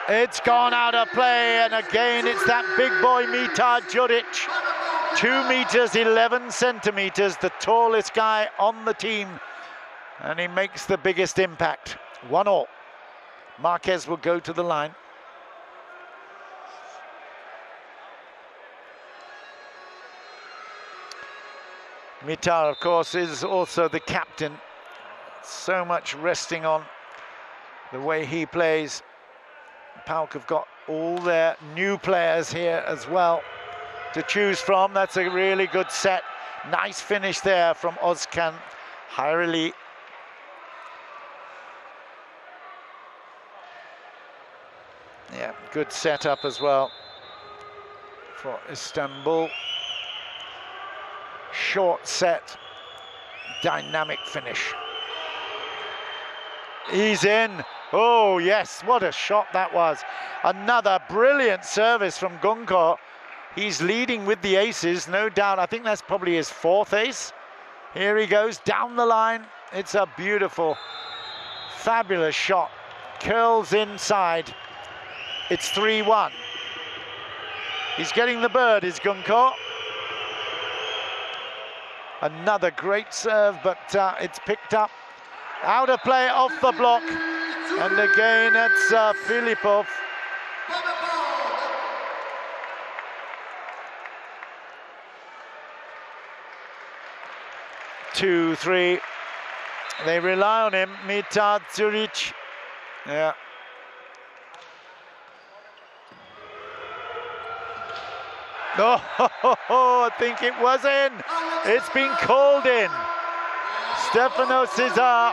It's gone out of play, and again it's that big boy Mita Djuric. 2 meters, 11 centimeters, the tallest guy on the team, and he makes the biggest impact. 1-1. Marquez will go to the line. Mita, of course, is also the captain. So much resting on the way he plays. PAOK have got all their new players here as well to choose from. That's a really good set. Nice finish there from Özkan Hayrili. Yeah, good setup as well for Istanbul. Short set, dynamic finish. He's in. Oh yes, what a shot that was. Another brilliant service from Gunko. He's leading with the aces, no doubt. I think that's probably his 4th ace. Here he goes down the line. It's a beautiful, fabulous shot. Curls inside. It's 3-1. He's getting the bird, is Gunko. Another great serve, but it's picked up. Out of play, off the block. And again, it's Filipov. Two, three. They rely on him. Mitad Zurich. Yeah. Oh, I think it was in. It's been called in. Stefano Cesar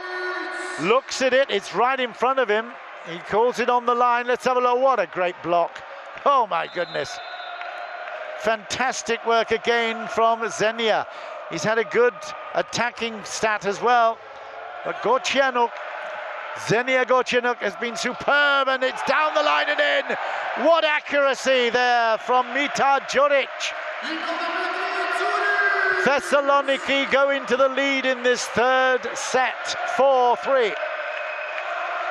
looks at it. It's right in front of him. He calls it on the line. Let's have a look. What a great block. Oh, my goodness. Fantastic work again from Zenia. He's had a good attacking stat as well. But Zenia Gorcianuk has been superb, and it's down the line and in. What accuracy there from Mitad Juric. Thessaloniki go into the lead in this third set, 4-3.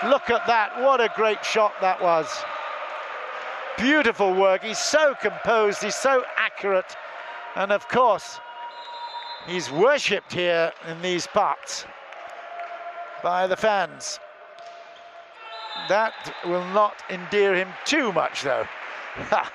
Look at that, what a great shot that was. Beautiful work, he's so composed, he's so accurate. And of course, he's worshipped here in these parts by the fans. That will not endear him too much, though. Ha.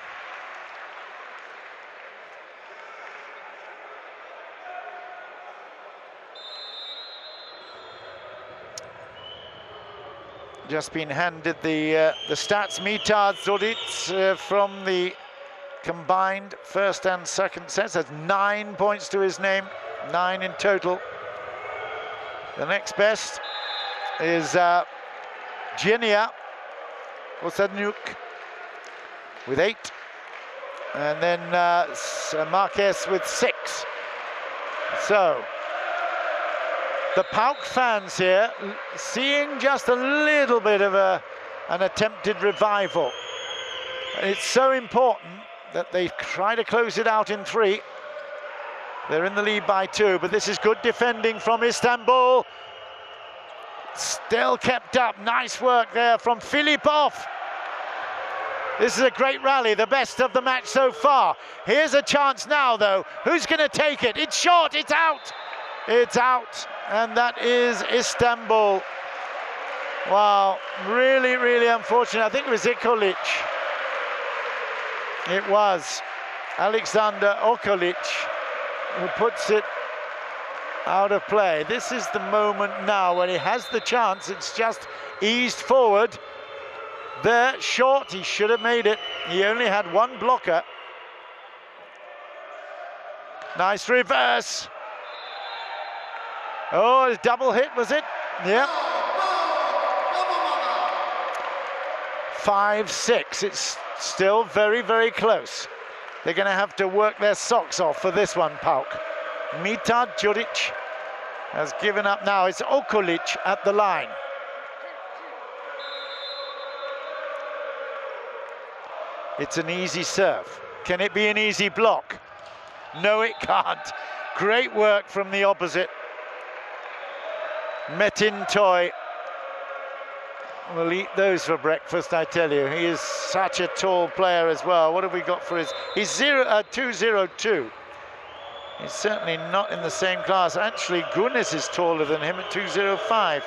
Just been handed the stats. Mitad Zuric from the combined first and second sets has 9 points to his name, 9 in total. The next best is Genia Osadnuk with 8, and then Marquez with 6. So the PAOK fans here seeing just a little bit of an attempted revival. It's so important that they try to close it out in 3. They're in the lead by 2, but this is good defending from Istanbul. Still kept up. Nice work there from Filipov. This is a great rally, the best of the match so far. Here's a chance now, though. Who's going to take it? It's short, it's out. It's out, and that is Istanbul. Wow, really, really unfortunate. I think it was Okolic. It was Alexander Okolic who puts it out of play. This is the moment now when he has the chance. It's just eased forward. There, short, he should have made it. He only had one blocker. Nice reverse. Oh, a double hit, was it? Yeah. 5-6, it's still very, very close. They're going to have to work their socks off for this one, PAOK. Mitad Juric has given up now. It's Okolic at the line. It's an easy serve. Can it be an easy block? No, it can't. Great work from the opposite. Metin Toy will eat those for breakfast, I tell you. He is such a tall player as well. What have we got for his... He's 202. He's certainly not in the same class. Actually, Gunis is taller than him at 205.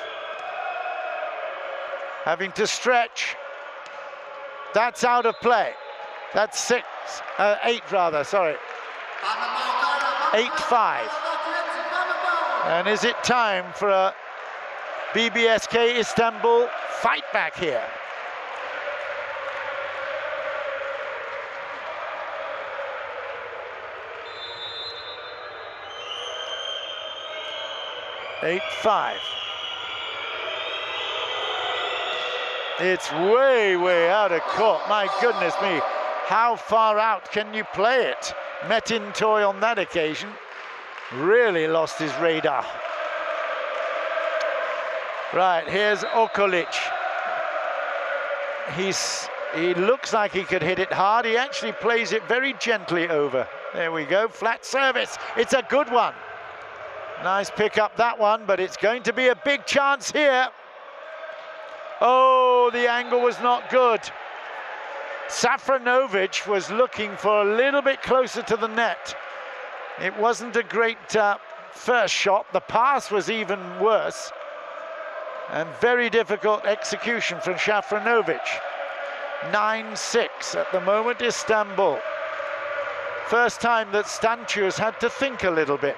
Having to stretch. That's out of play. That's 8 rather, sorry. 8-5. And is it time for a BBSK Istanbul fight back here? (8-5). It's way, way out of court. My goodness me. How far out can you play it? Metin Toy on that occasion really lost his radar. Right, here's Okolic. He looks like he could hit it hard. He actually plays it very gently over. There we go, flat service. It's a good one. Nice pick up that one, but it's going to be a big chance here. Oh, the angle was not good. Safranovic was looking for a little bit closer to the net. It wasn't a great first shot. The pass was even worse. And very difficult execution from Šafranović. 9-6 at the moment, Istanbul. First time that Stanciu has had to think a little bit.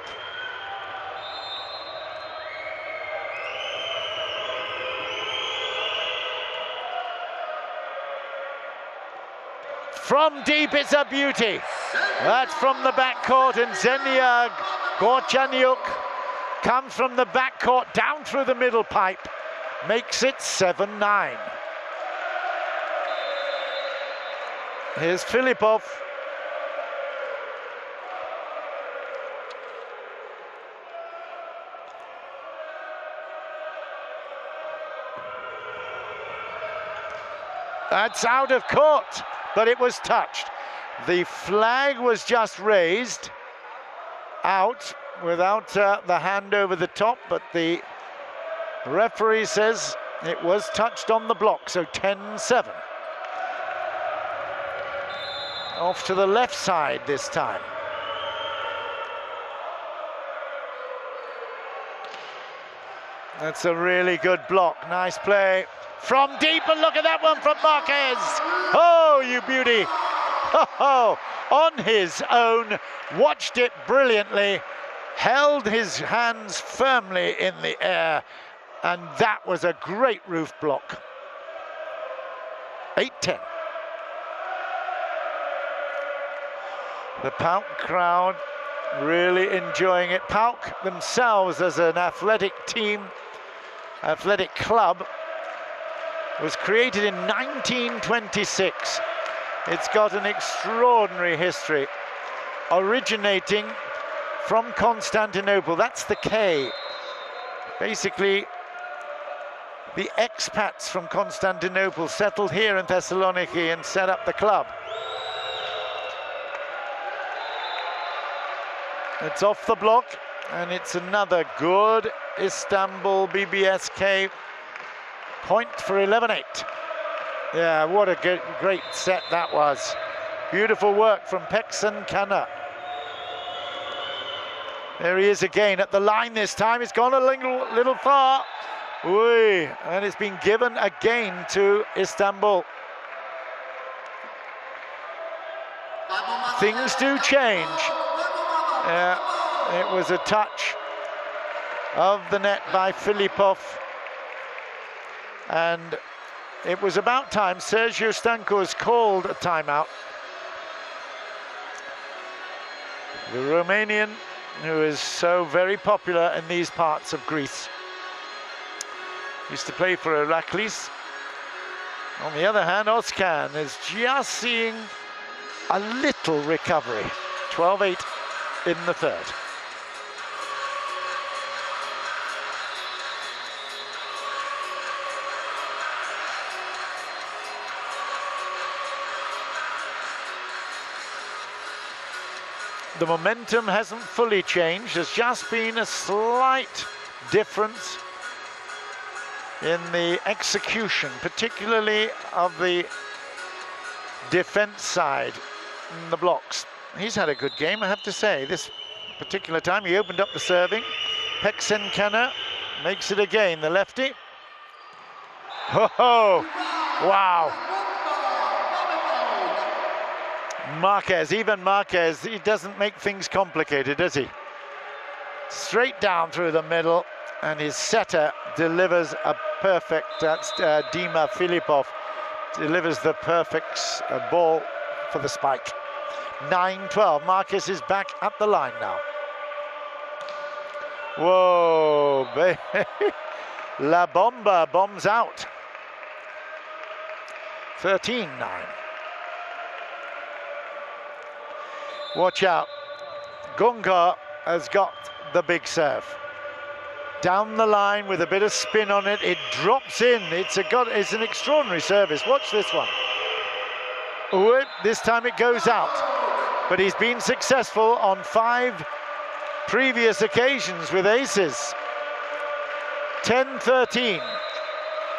From deep, it's a beauty. That's from the backcourt, and Zenia Gorchaniuk comes from the backcourt down through the middle pipe, makes it 7-9. Here's Filipov. That's out of court, but it was touched. The flag was just raised out without the hand over the top, but the referee says it was touched on the block, so 10-7. Off to the left side this time. That's a really good block. Nice play from deep, and look at that one from Marquez. Oh, you beauty. Oh, on his own, watched it brilliantly, held his hands firmly in the air, and that was a great roof block. 8-10. The PAOK crowd really enjoying it. PAOK themselves, as an athletic team, athletic club, was created in 1926. It's got an extraordinary history, originating from Constantinople. That's the K. Basically, the expats from Constantinople settled here in Thessaloniki and set up the club. It's off the block, and it's another good Istanbul BBSK point for 11-8. Yeah, what a great set that was. Beautiful work from Peksen Kana. There he is again at the line this time. It's gone a little far. Ooh, and it's been given again to Istanbul. Things do change. It was a touch of the net by Filipov, and it was about time. Sergio Stancu has called a timeout. The Romanian, who is so very popular in these parts of Greece, used to play for Iraklis. On the other hand, Özkan is just seeing a little recovery. 12-8 in the third. The momentum hasn't fully changed. There's just been a slight difference in the execution, particularly of the defense side in the blocks. He's had a good game, I have to say. This particular time he opened up the serving. Peksen Kana makes it again, the lefty. Oh, wow. Marquez, even Marquez, he doesn't make things complicated, does he? Straight down through the middle, and his setter delivers a perfect, that's Dima Filipov, delivers the perfect ball for the spike. 9-12, Marquez is back at the line now. Whoa, baby. La Bomba bombs out. 13-9. Watch out. Gunga has got the big serve. Down the line with a bit of spin on it. It drops in. It's an extraordinary service. Watch this one. Ooh, this time it goes out. But he's been successful on 5 previous occasions with aces. 10-13.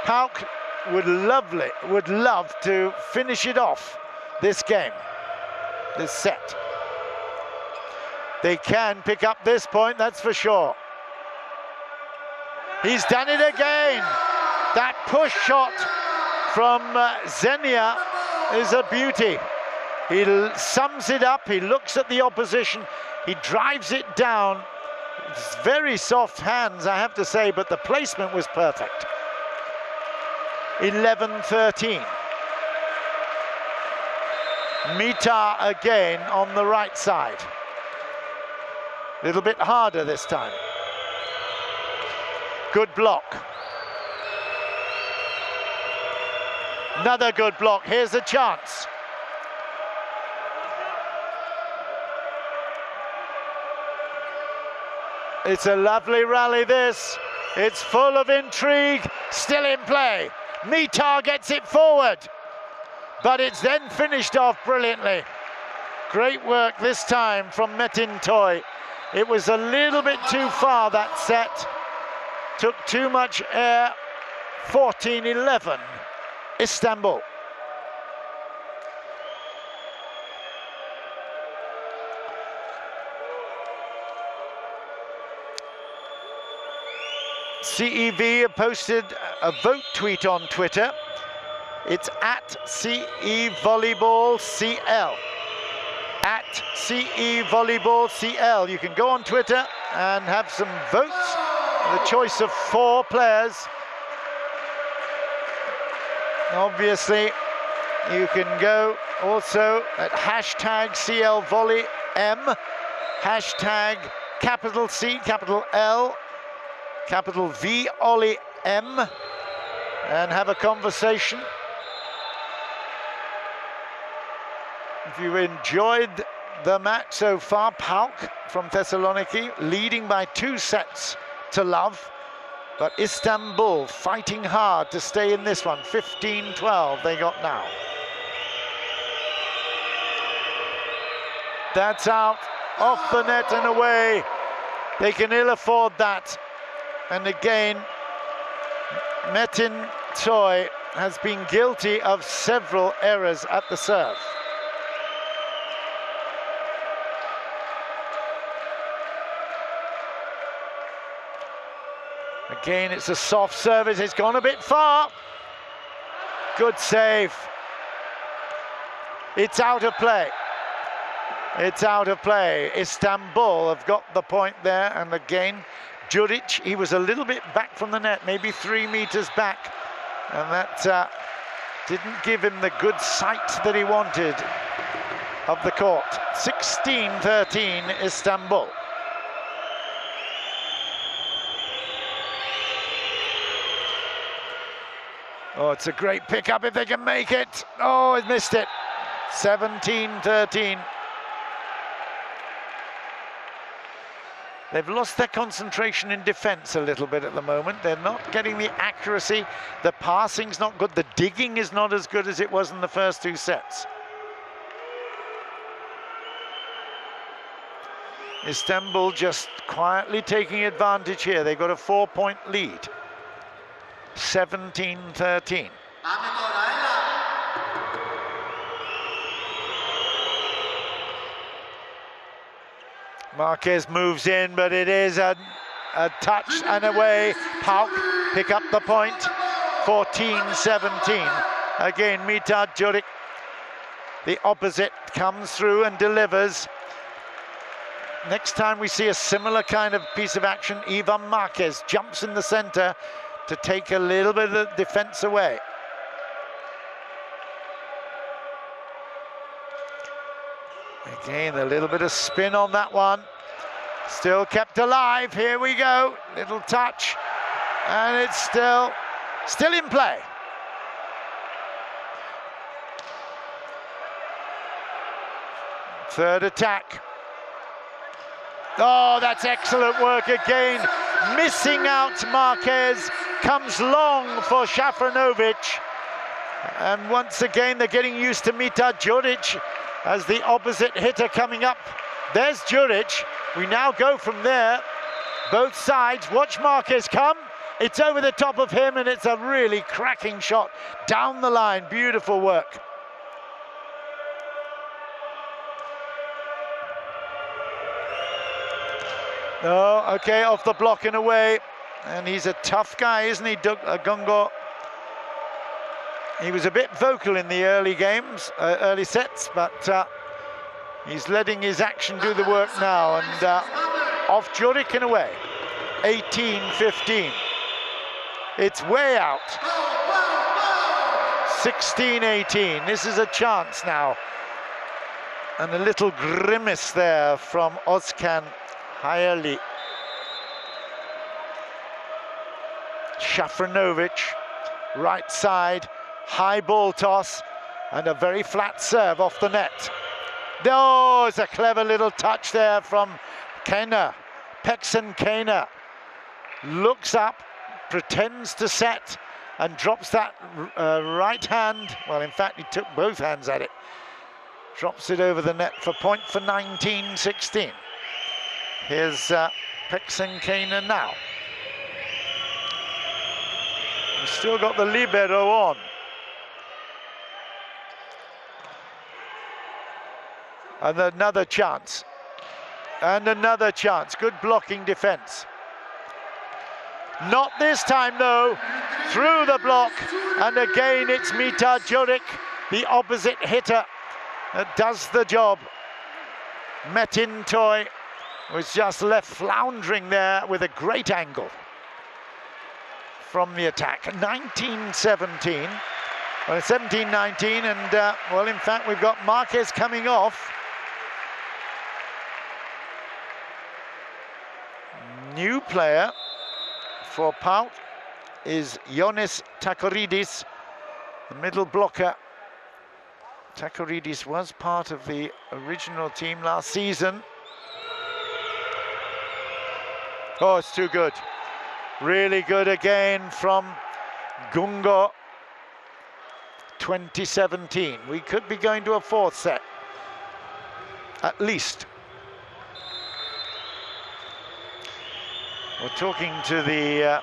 PAOK would love to finish it off this game, this set. They can pick up this point, that's for sure. He's done it again. That push shot from Xenia is a beauty. He sums it up, he looks at the opposition, he drives it down. It's very soft hands, I have to say, but the placement was perfect. 11-13. Mita again on the right side. A little bit harder this time. Good block. Another good block. Here's a chance. It's a lovely rally, this. It's full of intrigue, still in play. Mita gets it forward, but it's then finished off brilliantly. Great work this time from Metin Toy. It was a little bit too far, that set. Took too much air. 14-11, Istanbul. CEV have posted a vote tweet on Twitter. It's at CE Volleyball CL. At CE Volleyball CL. You can go on Twitter and have some votes. The choice of 4 players. Obviously, you can go also at hashtag CL Volley M, hashtag capital C, capital L, capital V Ollie M, and have a conversation. If you enjoyed the match so far, PAOK from Thessaloniki leading by 2 sets to love, but Istanbul fighting hard to stay in this one. 15-12 they got now. That's out, off the net and away. They can ill afford that. And again, Metin Toy has been guilty of several errors at the serve. Again, it's a soft service. It's gone a bit far. Good save. It's out of play. It's out of play. Istanbul have got the point there. And again, Juric, he was a little bit back from the net, maybe 3 meters back. And that didn't give him the good sight that he wanted of the court. 16-13, Istanbul. Oh, it's a great pickup if they can make it. Oh, it missed it. 17-13. They've lost their concentration in defense a little bit at the moment. They're not getting the accuracy. The passing's not good. The digging is not as good as it was in the first 2 sets. Istanbul just quietly taking advantage here. They've got a 4-point lead. 17-13. Marquez moves in, but it is a touch and away. PAOK pick up the point. 14-17. Again, Mitad Juric, the opposite, comes through and delivers. Next time we see a similar kind of piece of action, Ivan Marquez jumps in the center to take a little bit of the defense away. Again, a little bit of spin on that one. Still kept alive. Here we go. Little touch. And it's still in play. Third attack. Oh, that's excellent work again. Missing out Marquez. Comes long for Šafranović. And once again, they're getting used to Mitad Juric as the opposite hitter coming up. There's Juric. We now go from there. Both sides. Watch Marquez come. It's over the top of him, and it's a really cracking shot down the line. Beautiful work. Oh, okay, off the block and away. And he's a tough guy, isn't he, Gungo? He was a bit vocal in the early games, early sets, but he's letting his action do the work now. And off Juric and away. 18-15. It's way out. 16-18. This is a chance now. And a little grimace there from Özkan Hayali. Shafranovic, right side, high ball toss, and a very flat serve off the net. Oh, it's a clever little touch there from Kena. Peksen Kena looks up, pretends to set, and drops that right hand. Well, in fact, he took both hands at it. Drops it over the net for point for 19-16. Here's Peksen Kena now. We've still got the libero on. And another chance. And another chance. Good blocking defense. Not this time, though. Through the block. And again, it's Mita Juric, the opposite hitter, that does the job. Metin Toy was just left floundering there with a great angle from the attack. 19-17. Well, 17-19, and well, in fact, we've got Marquez coming off. New player for PAOK is Ioannis Takoridis, the middle blocker. Takoridis was part of the original team last season. Oh, it's too good. Really good again from Gungo. 2017. We could be going to a fourth set, at least. We're talking to the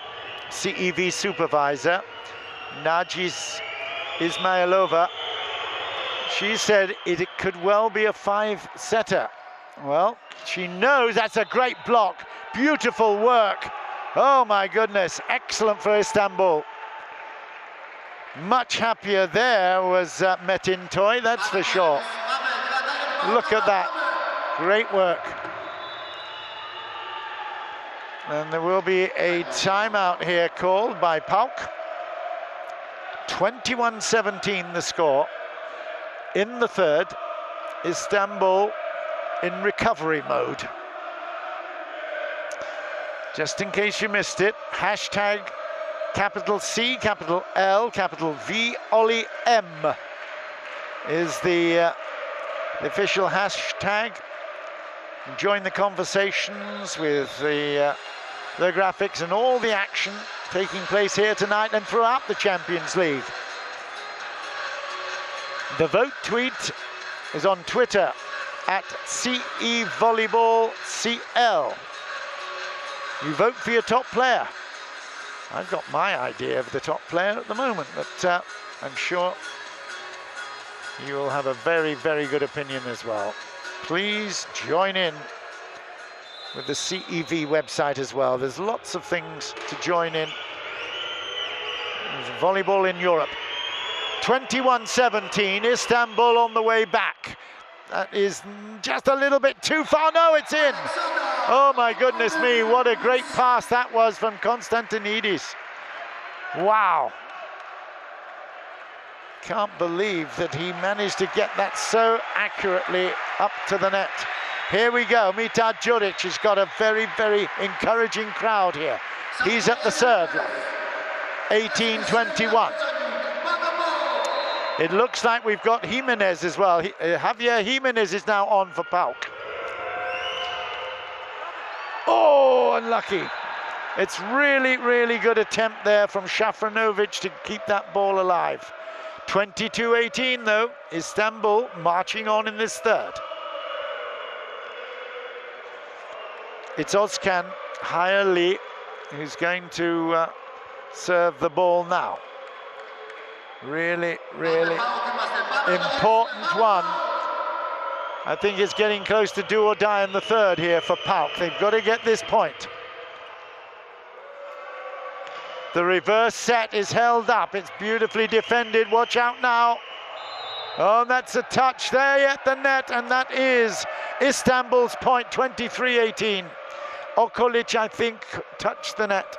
CEV supervisor, Nargis Ismailova. She said it could well be a five-setter. Well, she knows that's a great block. Beautiful work. Oh my goodness, excellent for Istanbul. Much happier there was Metin Toy, that's for sure. Look at that, great work. And there will be a timeout here called by PAOK. 21-17 the score. In the third, Istanbul in recovery mode. Just in case you missed it, hashtag capital C, capital L, capital V, Ollie M is the official hashtag. Join the conversations with the graphics and all the action taking place here tonight and throughout the Champions League. The vote tweet is on Twitter at CE Volleyball CL. You vote for your top player. I've got my idea of the top player at the moment, but I'm sure you will have a very, very good opinion as well. Please join in with the CEV website as well. There's lots of things to join in. There's volleyball in Europe. 21-17, Istanbul on the way back. That is just a little bit too far. No, it's in. Oh my goodness me, what a great pass that was from Konstantinidis. Wow. Can't believe that he managed to get that so accurately up to the net. Here we go, Mita Juric has got a very, very encouraging crowd here. He's at the serve line. 18-21. It looks like we've got Jimenez as well. Javier Jimenez is now on for PAOK. Oh, unlucky. It's really, really good attempt there from Shafranovic to keep that ball alive. 22-18 though, Istanbul marching on in this third. It's Özkan Hayali who's going to serve the ball now. Really, really important one. I think it's getting close to do or die in the third here for PAOK. They've got to get this point. The reverse set is held up. It's beautifully defended. Watch out now. Oh, that's a touch there at the net, and that is Istanbul's point, 23-18. Okolic, I think, touched the net.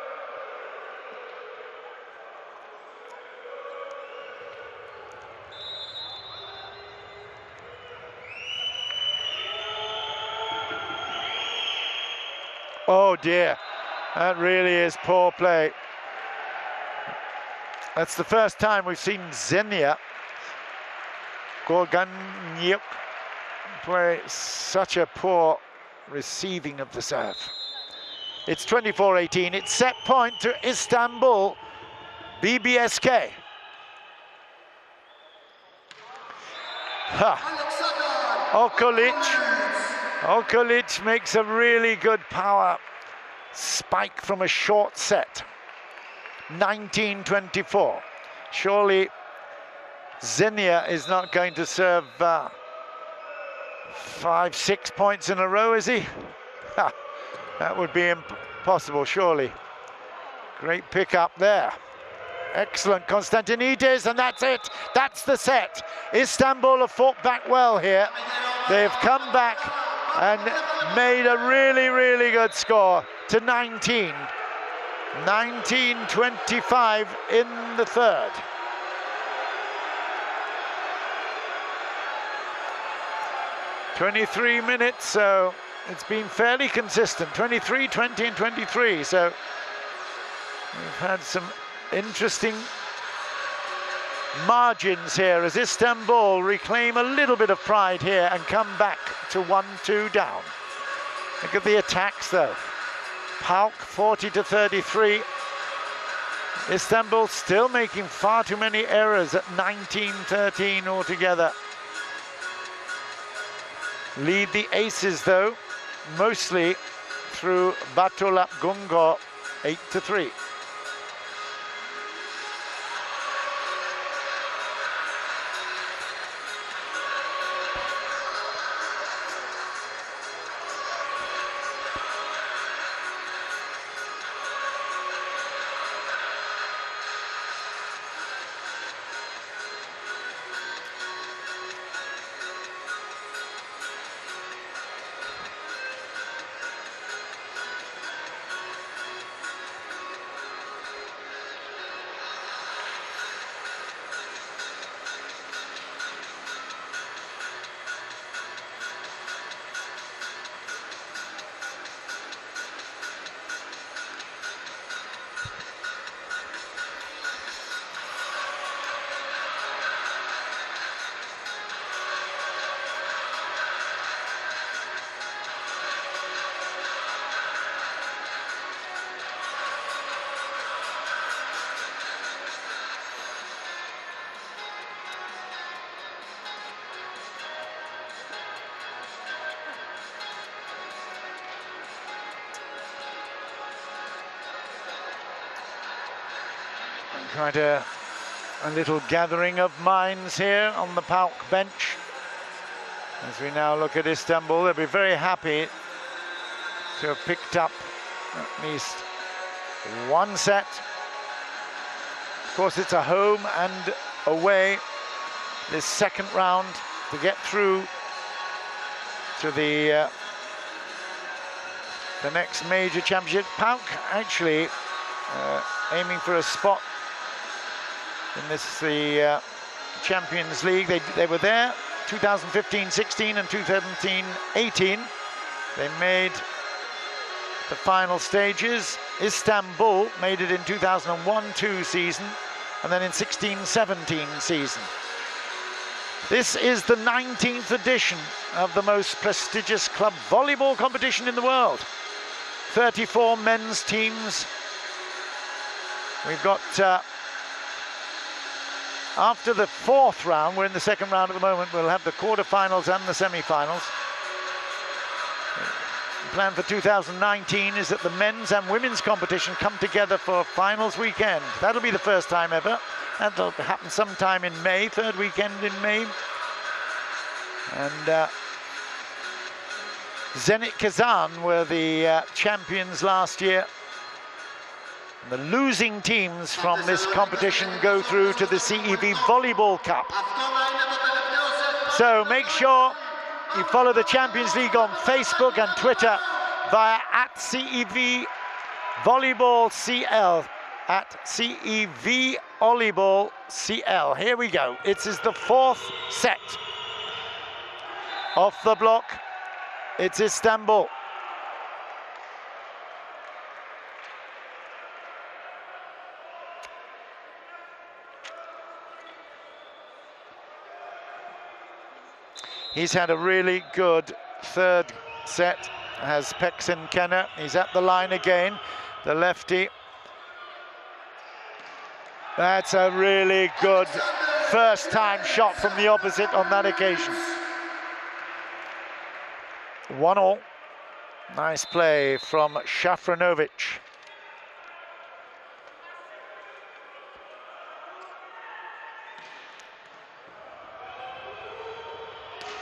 Oh dear, that really is poor play. That's the first time we've seen Xenia Gorganyuk play such a poor receiving of the serve. It's 24-18. It's set point to Istanbul BBSK. Okolic makes a really good power spike from a short set. 19-24. Surely Xenia is not going to serve 5-6 points in a row, is he? Ha, that would be impossible, surely. Great pick up there. Excellent, Konstantinides, and that's it. That's the set. Istanbul have fought back well here. They've come back and made a really, really good score to 19. 19-25 in the third. "23 minutes, so it's been fairly consistent. 23, 20, and 23. So we've had some interesting margins here as Istanbul reclaim a little bit of pride here and come back to 1-2 down. Look at the attacks though. PAOK 40-33. Istanbul still making far too many errors at 19-13 altogether. Lead the aces though, mostly through Batulap Gungo, 8-3. Quite a little gathering of minds here on the PAOK bench. As we now look at Istanbul, they'll be very happy to have picked up at least one set. Of course, it's a home and away this second round to get through to the next major championship. PAOK actually aiming for a spot in the Champions League. They were there 2015-16 and 2017-18. They made the final stages. Istanbul made it in 2001-2 season and then in 16-17 season. This is the 19th edition of the most prestigious club volleyball competition in the world. 34 men's teams. We've got after the fourth round, we're in the second round at the moment, we'll have the quarterfinals and the semi-finals. The plan for 2019 is that the men's and women's competition come together for finals weekend. That'll be the first time ever. That'll happen sometime in May, third weekend in May. And Zenit Kazan were the champions last year. The losing teams from this competition go through to the CEV Volleyball Cup. So make sure you follow the Champions League on Facebook and Twitter via @CEV Volleyball CL, @CEV Volleyball CL. Here we go. It is the fourth set. Off the block, it's Istanbul. He's had a really good third set, has Peksin Kenner. He's at the line again, the lefty. That's a really good first-time shot from the opposite on that occasion. 1-1. Nice play from Shafranovic.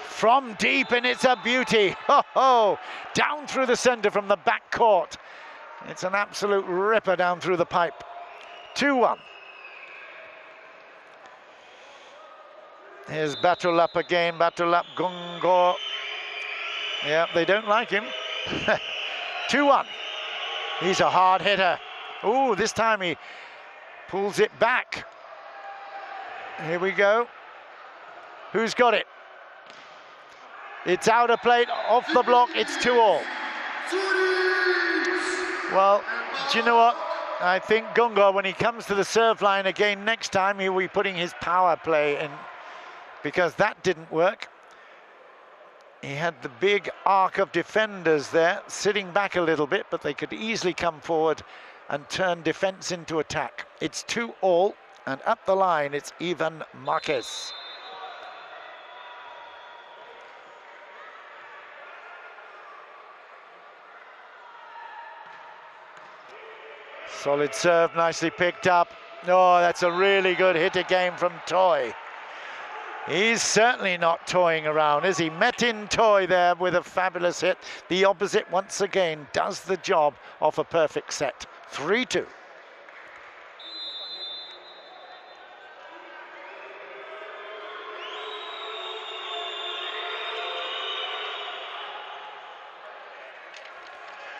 From deep, and it's a beauty. Ho-ho! Down through the center from the back court. It's an absolute ripper down through the pipe. 2-1. Here's Batulap again. Batulap Gungor. Yeah, they don't like him. 2-1. He's a hard hitter. Ooh, this time he pulls it back. Here we go. Who's got it? It's out of plate, off the block, it's 2-2. Well, do you know what? I think Gungor, when he comes to the serve line again next time, he'll be putting his power play in, because that didn't work. He had the big arc of defenders there, sitting back a little bit, but they could easily come forward and turn defense into attack. It's 2-2, and up the line, it's Ivan Marquez. Solid serve, nicely picked up. Oh, that's a really good hit again from Toy. He's certainly not toying around, is he? Metin Toy there with a fabulous hit. The opposite once again does the job of a perfect set. 3-2.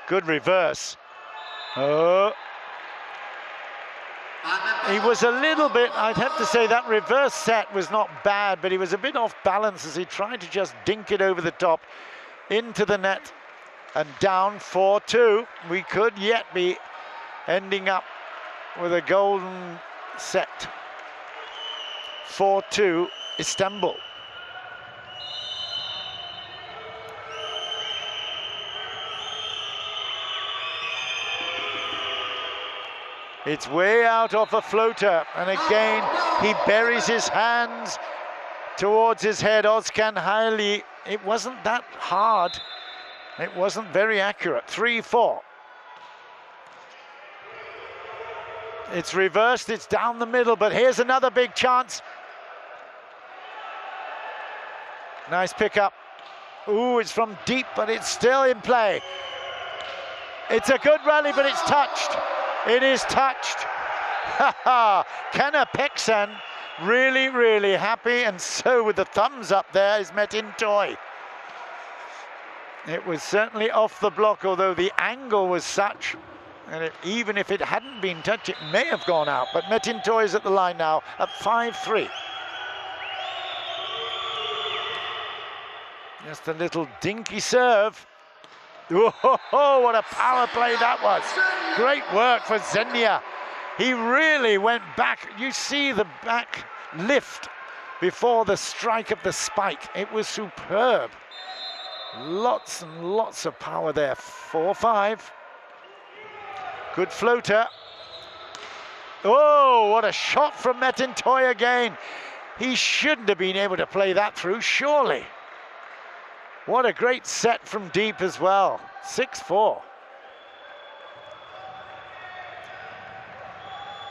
Good reverse. Oh. He was a little bit, I'd have to say that reverse set was not bad, but he was a bit off balance as he tried to just dink it over the top into the net and down 4-2. We could yet be ending up with a golden set. 4-2 Istanbul. It's way out off a floater, and again he buries his hands towards his head. Ozkan Haili, it wasn't that hard. It wasn't very accurate. 3-4. It's reversed, it's down the middle, but here's another big chance. Nice pickup. Ooh, it's from deep, but it's still in play. It's a good rally, but it's touched. It is touched. Kenner Peksen really, really happy, and so with the thumbs up there is Metin Toy. It was certainly off the block, although the angle was such, and even if it hadn't been touched, it may have gone out. But Metin Toy is at the line now at 5-3. Just a little dinky serve. Whoa, what a power play that was. Great work for Zenia. He really went back. You see the back lift before the strike of the spike. It was superb. Lots and lots of power there. 4-5. Good floater. Oh, what a shot from Metin Toy again. He shouldn't have been able to play that through, surely. What a great set from deep as well. 6-4.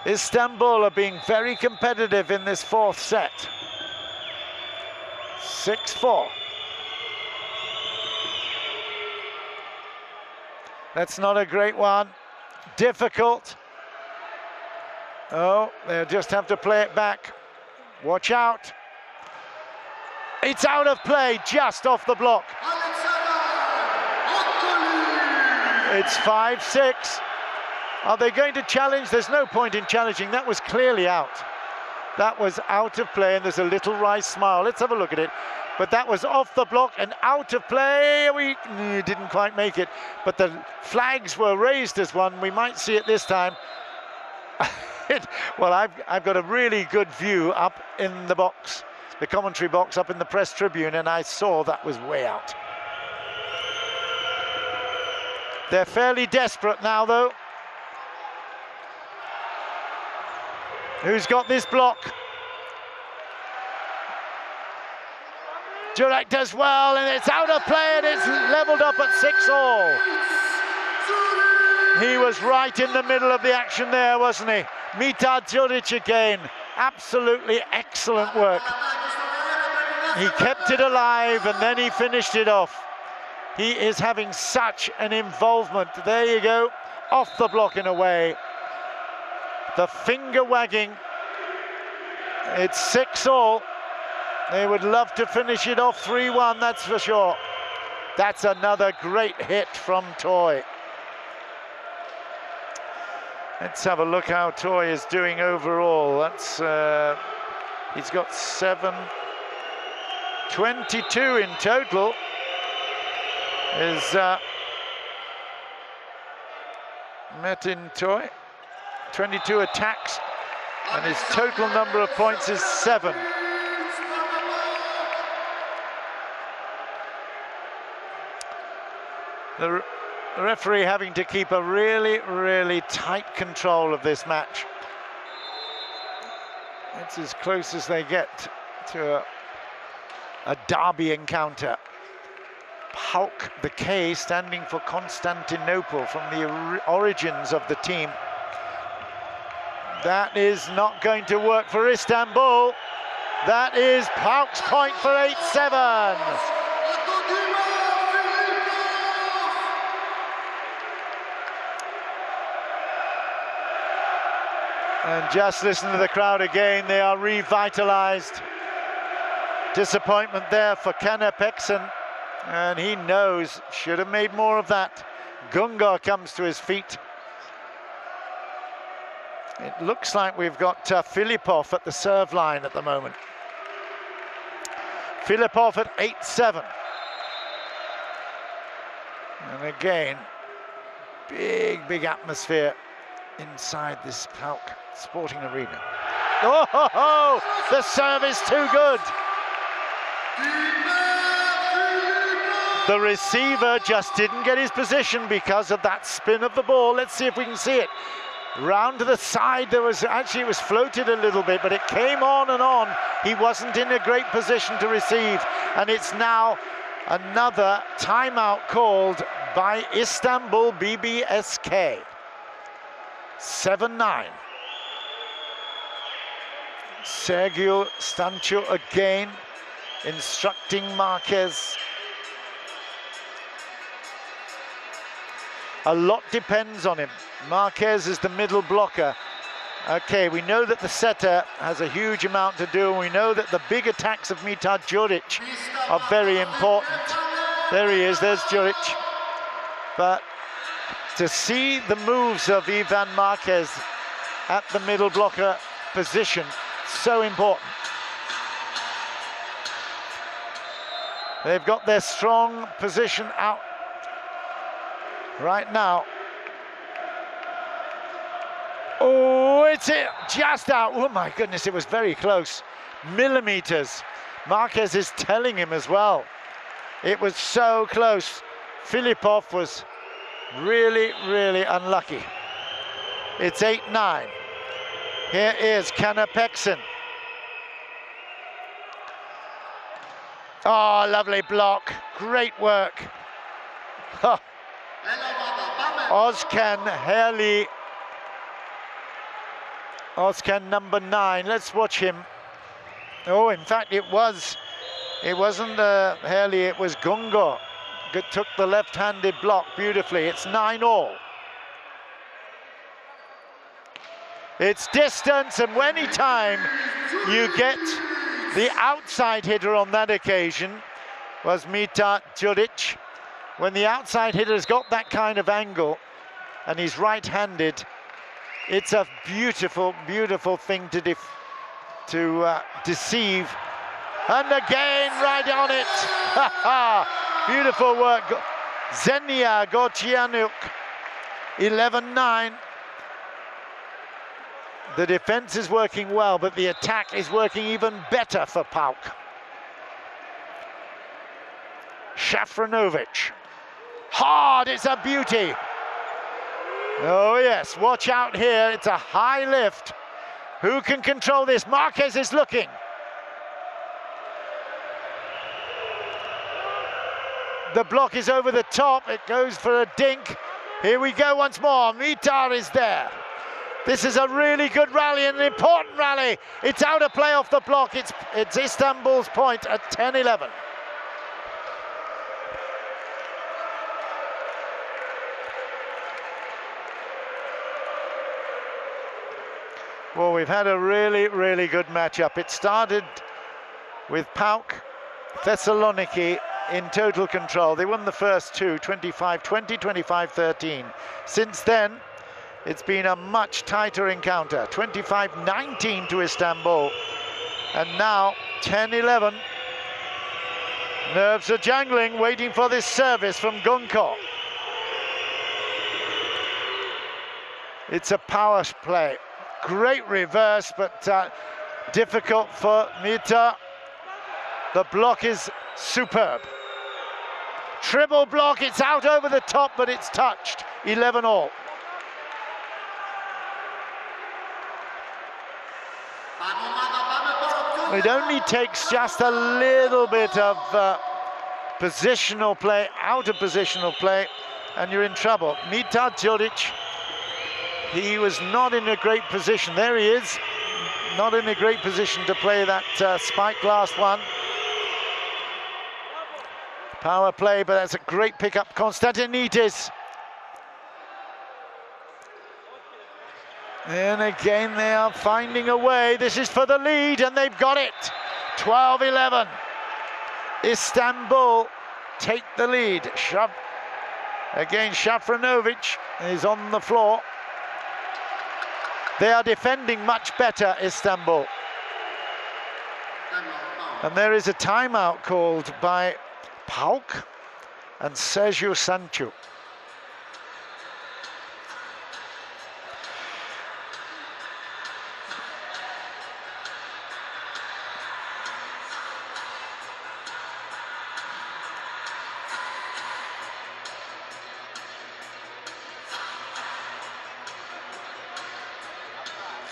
Istanbul are being very competitive in this fourth set. 6-4. That's not a great one. Difficult. Oh, they'll just have to play it back. Watch out. It's out of play, just off the block. It's 5-6. Are they going to challenge? There's no point in challenging. That was clearly out. That was out of play, and there's a little wry smile. Let's have a look at it. But that was off the block and out of play. We didn't quite make it, but the flags were raised as one. We might see it this time. Well, I've got a really good view up in the box, the commentary box up in the press tribune, and I saw that was way out. They're fairly desperate now, though. Who's got this block? Jurek does well, and it's out of play, and it's leveled up at 6-all. He was right in the middle of the action there, wasn't he? Mitad Juric again. Absolutely excellent work. He kept it alive, and then he finished it off. He is having such an involvement. There you go, off the block in a way. The finger wagging. It's 6-all. They would love to finish it off 3-1, that's for sure. That's another great hit from Toy. Let's have a look how Toy is doing overall. That's he's got 22 in total. Is Metin Toy. 22 attacks, and his total number of points is 7. The referee having to keep a really, really tight control of this match. It's as close as they get to a derby encounter. PAOK, the K standing for Constantinople, from the origins of the team. That is not going to work for Istanbul. That is PAOK's point for 8-7. And just listen to the crowd again. They are revitalized. Disappointment there for Kana Peksen, and he knows, should have made more of that. Gungar comes to his feet. It looks like we've got Filipov at the serve line at the moment. Filipov at 8-7. And again, big atmosphere inside this PAOK sporting arena. Oh, the serve is too good. The receiver just didn't get his position because of that spin of the ball. Let's see if we can see it. Round to the side, there was actually, it was floated a little bit, but it came on and on. He wasn't in a great position to receive, and it's now another timeout called by Istanbul BBSK. 7-9. Sergio Stancio again instructing Marquez. A lot depends on him. Marquez is the middle blocker. Okay, we know that the setter has a huge amount to do, and we know that the big attacks of Mitad Juric are very important. There he is, there's Juric. But to see the moves of Ivan Marquez at the middle blocker position, so important. They've got their strong position out right now. Oh, it's just out. Oh my goodness, it was very close. Millimeters. Marquez is telling him as well. It was so close. Filipov was really unlucky. It's 8-9. Here is Kana Peksen. Oh, lovely block. Great work. Huh. Özkan Herli. Özkan number 9. Let's watch him. Oh, in fact, it wasn't Herli, it was Gungar. took the left-handed block beautifully. It's 9-all. It's distance, and any time you get the outside hitter on that occasion was Mita Djuric. When the outside hitter's got that kind of angle and he's right-handed, it's a beautiful, beautiful thing to deceive. And again, right on it. Beautiful work. Zenia Gocianuk, 11-9. The defense is working well, but the attack is working even better for PAOK. Shafranovic. Hard, it's a beauty. Oh yes, watch out here, it's a high lift. Who can control this? Marquez is looking. The block is over the top, it goes for a dink. Here we go once more, Mitar is there. This is a really good rally, an important rally. It's out of play off the block, it's Istanbul's point at 10-11. Well, we've had a really, really good matchup. It started with PAOK Thessaloniki in total control. They won the first two, 25-20, 25-13. Since then, it's been a much tighter encounter, 25-19 to Istanbul. And now, 10-11. Nerves are jangling, waiting for this service from Gunkor. It's a power play. Great reverse, but difficult for Mita. The block is superb. Triple block, it's out over the top, but it's touched. 11-all. It only takes just a little bit of positional play, out of positional play, and you're in trouble. Mita Djuric, he was not in a great position. There he is, not in a great position to play that spiked last one. Power play, but that's a great pickup. Konstantinidis. And again, they are finding a way. This is for the lead, and they've got it. 12-11. Istanbul take the lead. Again, Shafranovic is on the floor. They are defending much better, Istanbul. And there is a timeout called by PAOK and Sergio Sancho.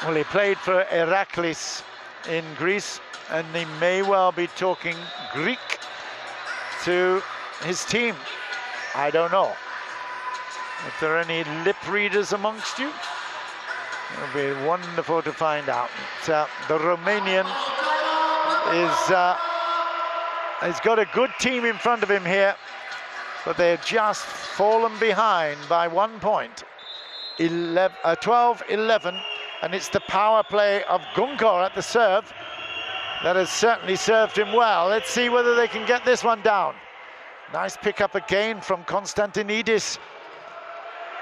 Well, he played for Herakles in Greece, and he may well be talking Greek to his team. I don't know. If there are any lip readers amongst you, it'll be wonderful to find out. The Romanian has got a good team in front of him here, but they've just fallen behind by 1 point. 12-11. And it's the power play of Gunkor at the serve that has certainly served him well. Let's see whether they can get this one down. Nice pickup again from Konstantinidis.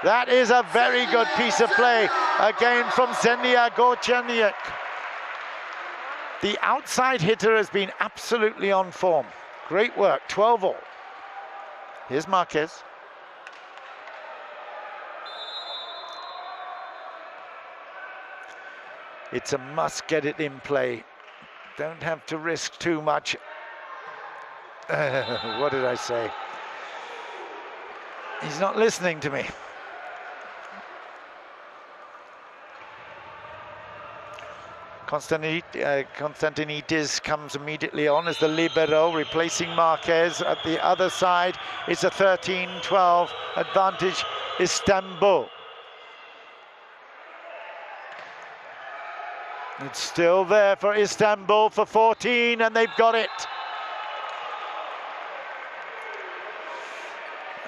That is a very good piece of play again from Zenia Gocianuk. The outside hitter has been absolutely on form. Great work, 12-all. Here's Marquez. It's a must get it in play. Don't have to risk too much. What did I say? He's not listening to me. Konstantinidis comes immediately on as the libero, replacing Marquez. At the other side, it's a 13-12 advantage, Istanbul. It's still there for Istanbul for 14, and they've got it.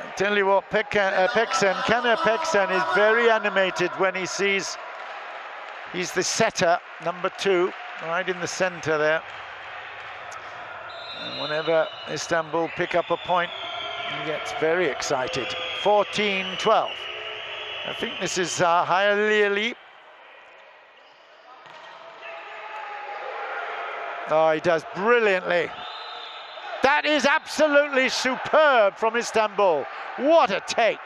I tell you what, Kaner Peksen is very animated when he sees he's the setter, number 2, right in the center there. And whenever Istanbul pick up a point, he gets very excited. 14-12. I think this is Hayali. Oh, he does brilliantly. That is absolutely superb from Istanbul. What a take.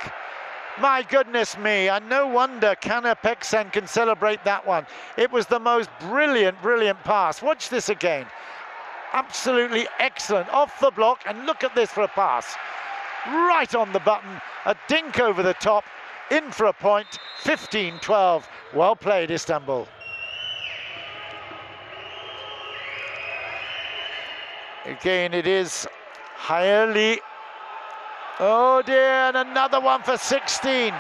My goodness me, and no wonder Kaner Peksen can celebrate that one. It was the most brilliant pass. Watch this again. Absolutely excellent. Off the block, and look at this for a pass. Right on the button, a dink over the top, in for a point, 15-12. Well played, Istanbul. Again, it is Hayali. Oh dear, and another one for 16.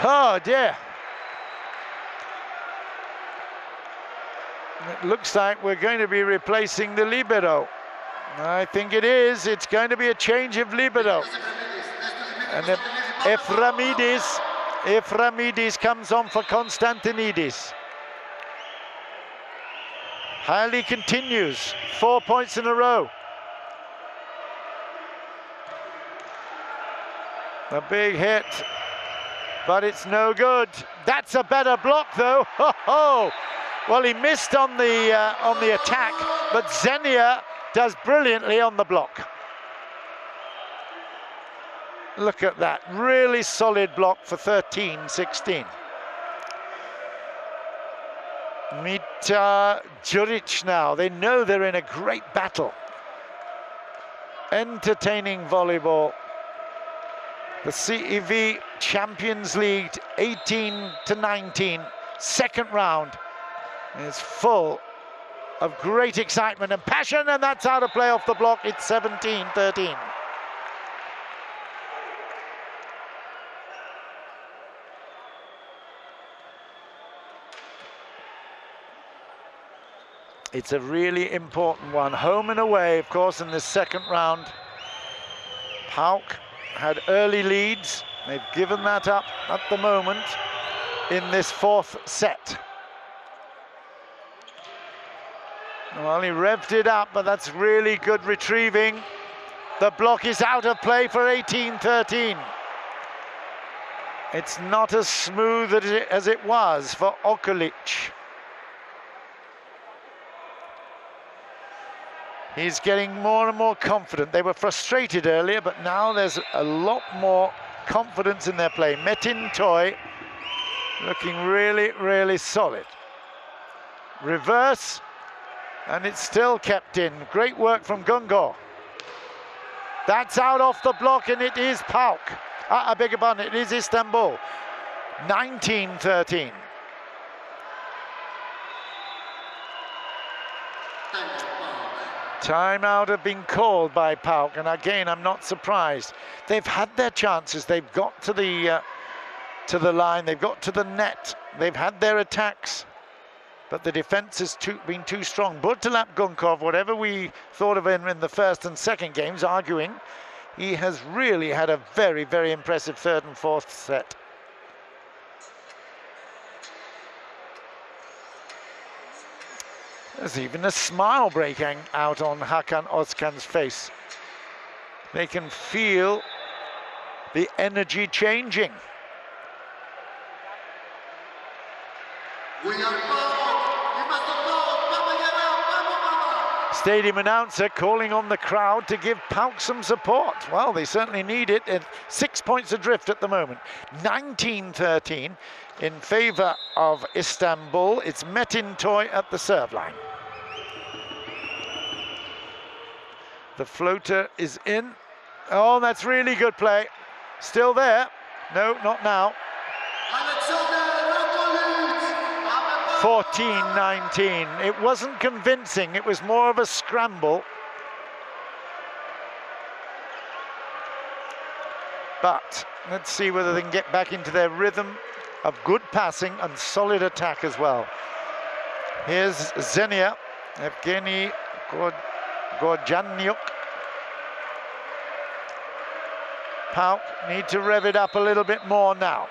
Oh dear. It looks like we're going to be replacing the libero. I think it is. It's going to be a change of libero. And then Eframidis comes on for Konstantinidis. Hayali continues, 4 points in a row. A big hit, but it's no good. That's a better block, though. Ho ho! Well, he missed on the attack, but Xenia does brilliantly on the block. Look at that, really solid block for 13-16. Mita Juric now, they know they're in a great battle. Entertaining volleyball. The CEV Champions League 18-19, second round, is full of great excitement and passion, and that's out of play off the block. It's 17-13. It's a really important one. Home and away, of course, in the second round. PAOK had early leads. They've given that up at the moment in this fourth set. Well, he revved it up, but that's really good retrieving. The block is out of play for 18-13. It's not as smooth as it was for Okolic. He's getting more and more confident. They were frustrated earlier, but now there's a lot more confidence in their play. Metin Toy looking really solid. Reverse, and it's still kept in. Great work from Gungo. That's out off the block, and it is PAOK. I beg your pardon, it is Istanbul. 19-13. Timeout have been called by PAOK, and again, I'm not surprised. They've had their chances. They've got to the line. They've got to the net. They've had their attacks, but the defense has been too strong. Burtalap Gunkov, whatever we thought of him in the first and second games, arguing, he has really had a very impressive third and fourth set. There's even a smile breaking out on Hakan Özkan's face. They can feel the energy changing. Stadium announcer calling on the crowd to give PAOK some support. Well, they certainly need it. 6 points adrift at the moment. 19-13 in favor of Istanbul. It's Metin Toy at the serve line. The floater is in. Oh, that's really good play. Still there. No, not now. 14-19. It wasn't convincing. It was more of a scramble. But let's see whether they can get back into their rhythm of good passing and solid attack as well. Here's Xenia, PAOK need to rev it up a little bit more now.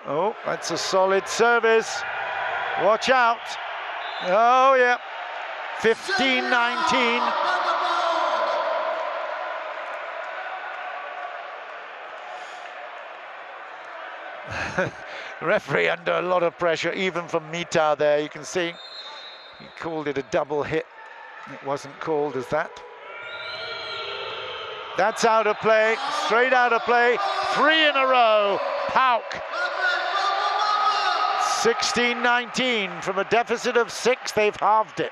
Oh, that's a solid service. Watch out. Oh, yeah. 15-19. Referee under a lot of pressure, even from Mita there. You can see he called it a double hit. It wasn't called as that. That's out of play, straight out of play. 3 in a row. PAOK. 16-19. From a deficit of 6, they've halved it.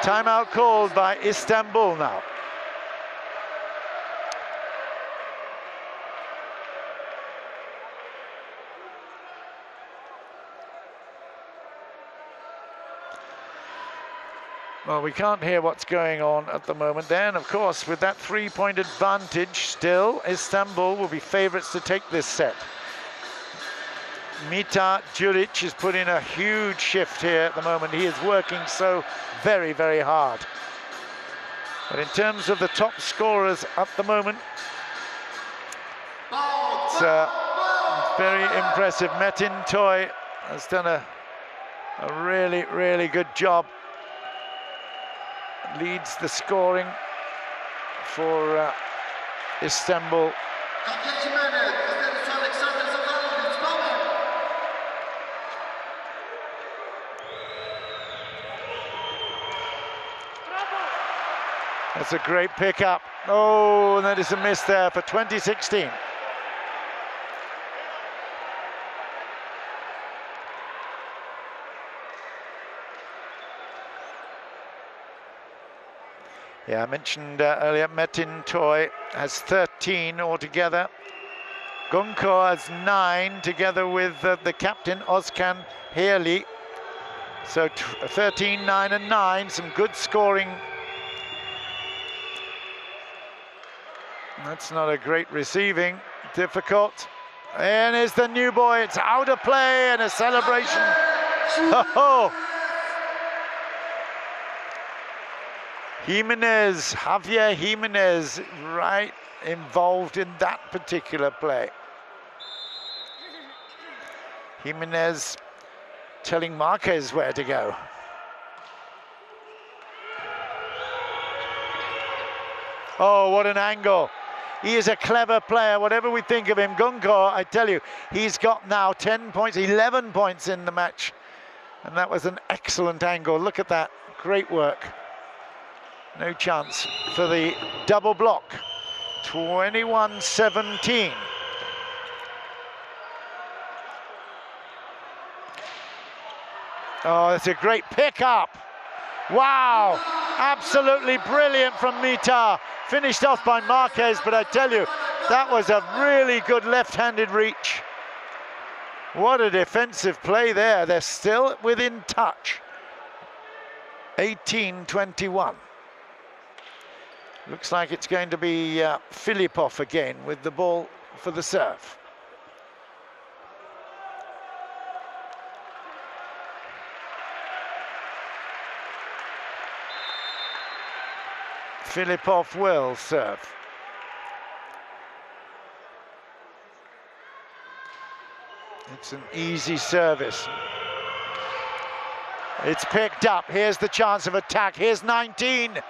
Timeout called by Istanbul now. Well, we can't hear what's going on at the moment there, and of course, with that 3-point advantage still, Istanbul will be favourites to take this set. Mita Djuric is putting a huge shift here at the moment. He is working so very, very hard. But in terms of the top scorers at the moment, it's very impressive. Metin Toy has done a really, really good job. Leads the scoring for Istanbul. That's a great pickup. Oh, and that is a miss there for 2016. Yeah, I mentioned earlier, Metin Toy has 13 altogether. Gunko has 9, together with the captain, Özkan Heerli. So 13, 9 and 9, some good scoring. That's not a great receiving, difficult. And here's the new boy, it's out of play and a celebration. Oh! Jimenez, Javier Jimenez, right involved in that particular play. Jimenez telling Marquez where to go. Oh, what an angle. He is a clever player, whatever we think of him. Gunko, I tell you, he's got now 10 points, 11 points in the match. And that was an excellent angle. Look at that, great work. No chance for the double block. 21-17. Oh, that's a great pickup. Wow, absolutely brilliant from Mita. Finished off by Marquez, but I tell you, that was a really good left-handed reach. What a defensive play there. They're still within touch. 18-21. Looks like it's going to be Filipov again with the ball for the serve. Filipov will serve. It's an easy service. It's picked up. Here's the chance of attack. Here's 19.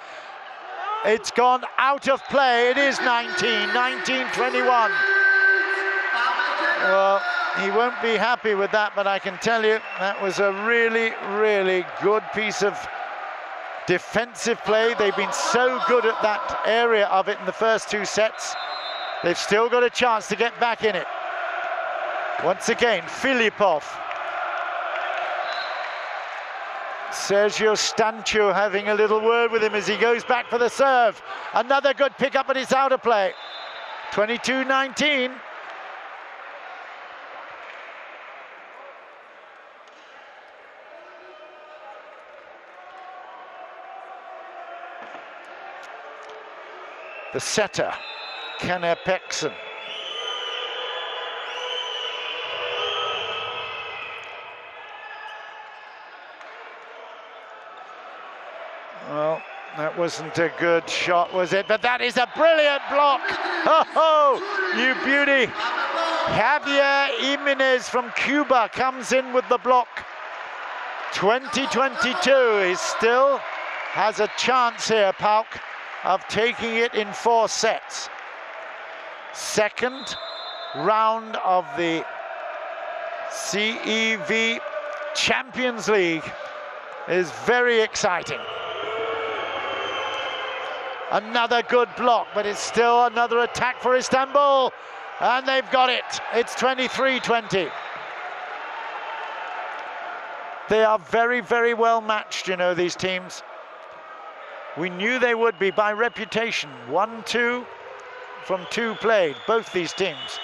It's gone out of play. It is 19, 19-21. Well, he won't be happy with that, but I can tell you that was a really, really good piece of defensive play. They've been so good at that area of it in the first 2 sets. They've still got a chance to get back in it. Once again, Filipov. Sergio Stancio having a little word with him as he goes back for the serve. Another good pickup, but it's out of play. 22-19. The setter, Kenner Pekson. Well, that wasn't a good shot, was it? But that is a brilliant block. Oh, you beauty. Javier Jimenez from Cuba comes in with the block. 2022, he still has a chance here, PAOK, of taking it in 4 sets. Second round of the CEV Champions League is very exciting. Another good block, but it's still another attack for Istanbul. And they've got it. It's 23-20. They are very, very well matched, you know, these teams. We knew they would be by reputation. 1-2 from 2 played, both these teams.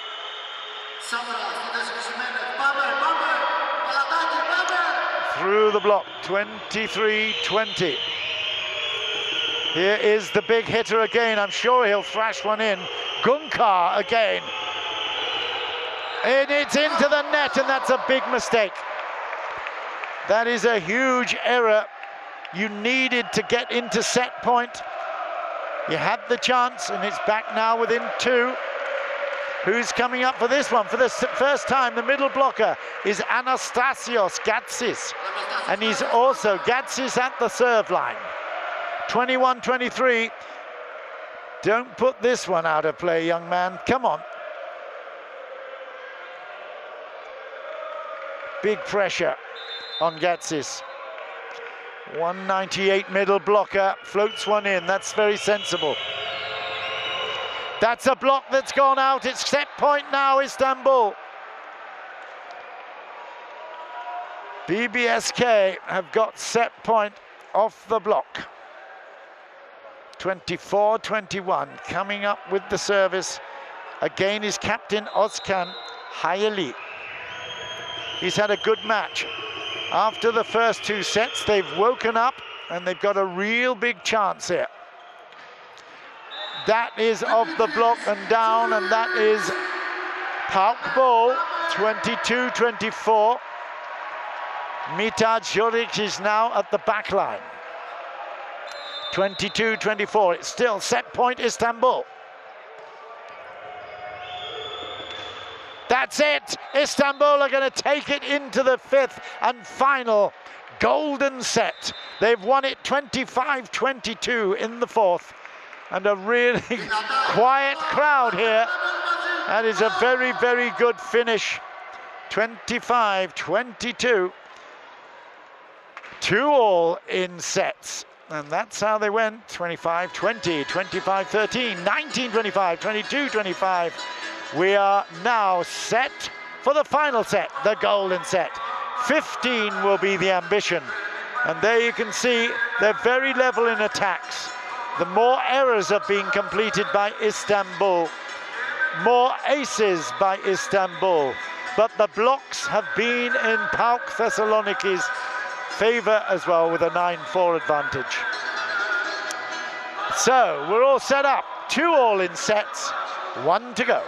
Through the block, 23-20. Here is the big hitter again. I'm sure he'll thrash one in. Gunkar again. And it's into the net, and that's a big mistake. That is a huge error. You needed to get into set point. You had the chance, and it's back now within 2. Who's coming up for this one? For the first time, the middle blocker is Anastasios Gatsis. And he's also Gatsis at the serve line. 21-23. Don't put this one out of play, young man. Come on. Big pressure on Gatsis. 198 middle blocker, floats one in. That's very sensible. That's a block that's gone out. It's set point now, Istanbul. BBSK have got set point off the block. 24-21, coming up with the service. Again is captain Özkan Hayali. He's had a good match. After the first 2 sets, they've woken up and they've got a real big chance here. That is off the block and down, and that is PAOK ball, 22-24. Mitad Juric is now at the back line. 22-24, it's still set point Istanbul. That's it, Istanbul are going to take it into the 5th and final golden set. They've won it 25-22 in the 4th. And a really quiet crowd here. That is a very, very good finish. 25-22. 2-all in sets. And that's how they went. 25-20, 25-13, 19-25, 22-25. We are now set for the final set, the golden set. 15 will be the ambition. And there you can see they're very level in attacks. The more errors are being completed by Istanbul, more aces by Istanbul. But the blocks have been in PAOK Thessaloniki's favor as well, with a 9-4 advantage. So we're all set up. 2-all in sets, 1 to go.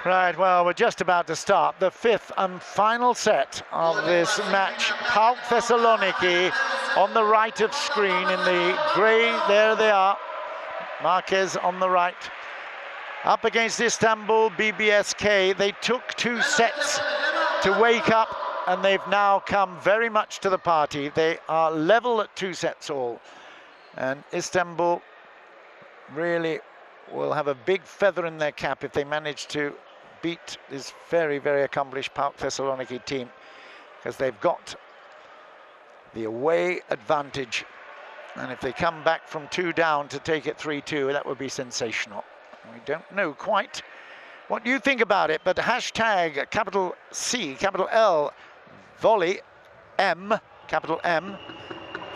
Right, well, we're just about to start the fifth and final set of this match. PAOK Thessaloniki on the right of screen in the grey, there they are. Marquez on the right. Up against Istanbul BBSK. They took 2 sets to wake up, and they've now come very much to the party. They are level at 2 sets all. And Istanbul really will have a big feather in their cap if they manage to beat this very, very accomplished PAOK Thessaloniki team, because they've got the away advantage. And if they come back from 2 down to take it 3-2, that would be sensational. We don't know quite what you think about it, but hashtag capital C, capital L, volley, M, capital M,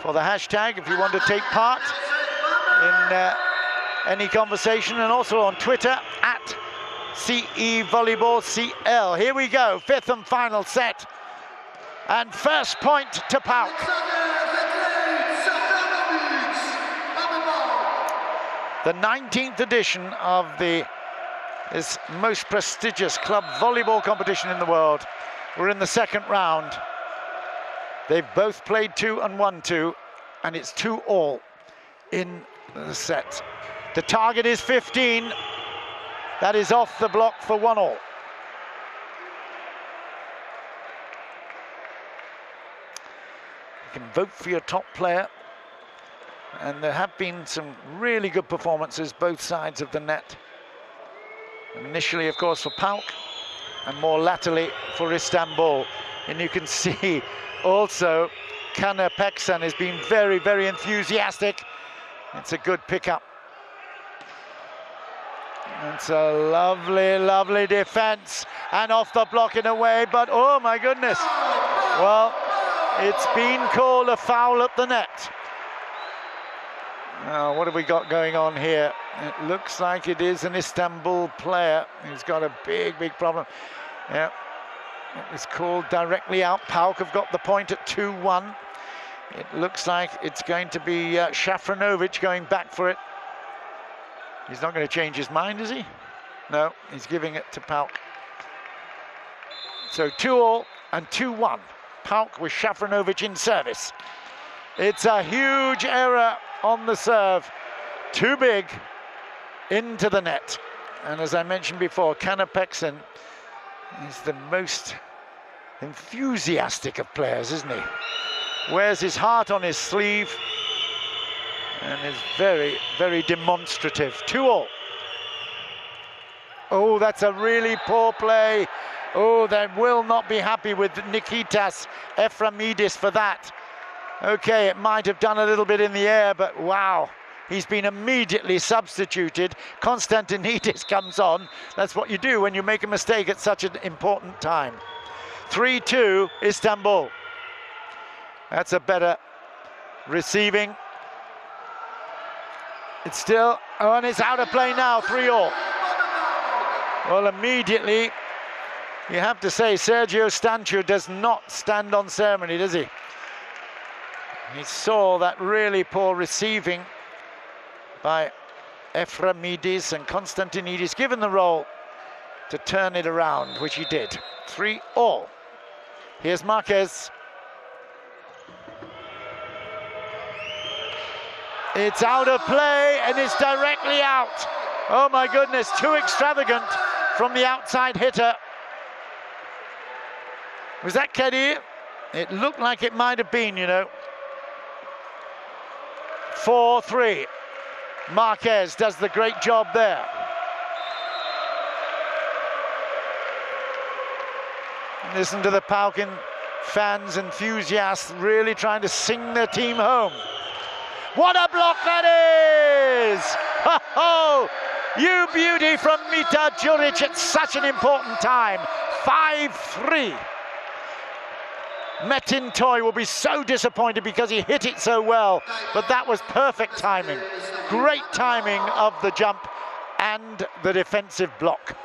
for the hashtag if you want to take part in any conversation, and also on Twitter at CE Volleyball CL. Here we go, 5th and final set, and first point to PAOK. The 19th edition of this most prestigious club volleyball competition in the world. We're in the second round. They've both played 2 and won 2, and it's 2-all in the set. The target is 15. That is off the block for 1-all. You can vote for your top player. And there have been some really good performances both sides of the net. Initially, of course, for PAOK, and more latterly for Istanbul. And you can see also Kana Peksan has been very, very enthusiastic. It's a good pickup. It's a lovely, lovely defense, and off the block in a way, but oh my goodness. Well, it's been called a foul at the net. Now, what have we got going on here? It looks like it is an Istanbul player who's got a big, big problem. Yeah, it was called directly out. PAOK have got the point at 2-1. It looks like it's going to be Shafranovic going back for it. He's not going to change his mind, is he? No, he's giving it to PAOK. So 2-all and 2-1. PAOK with Shafranovic in service. It's a huge error on the serve, too big, into the net. And as I mentioned before, Kana Peksan is the most enthusiastic of players, isn't he? Wears his heart on his sleeve and is very, very demonstrative. 2-all. Oh, that's a really poor play. Oh, they will not be happy with Nikitas Eframidis for that. Okay, it might have done a little bit in the air, but wow, he's been immediately substituted. Konstantinidis comes on. That's what you do when you make a mistake at such an important time. 3-2 Istanbul. That's a better receiving. It's still, oh, and it's out of play now, 3-all. Well, immediately, you have to say Sergio Stanciu does not stand on ceremony, does he? He saw that really poor receiving by Eframidis, and Konstantinidis given the role to turn it around, which he did. 3-all. Here's Marquez. It's out of play, and it's directly out. Oh my goodness, too extravagant from the outside hitter. Was that Kadir? It looked like it might have been, you know. 4-3. Marquez does the great job there. Listen to the PAOK fans, enthusiasts, really trying to sing their team home. What a block that is! Oh, you beauty from Mita Djuric at such an important time. 5-3. Metin Toy will be so disappointed because he hit it so well, but that was perfect timing. Great timing of the jump and the defensive block.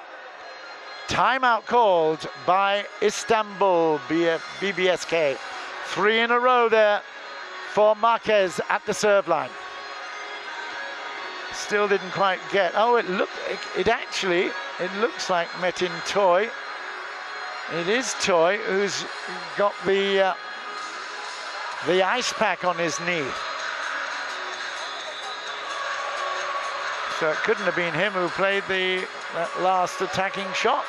Timeout called by Istanbul BBSK. 3 in a row there for Marquez at the serve line. Still didn't quite get, oh, it actually it looks like Metin Toy. It is Toy who's got the ice pack on his knee. So it couldn't have been him who played that last attacking shot.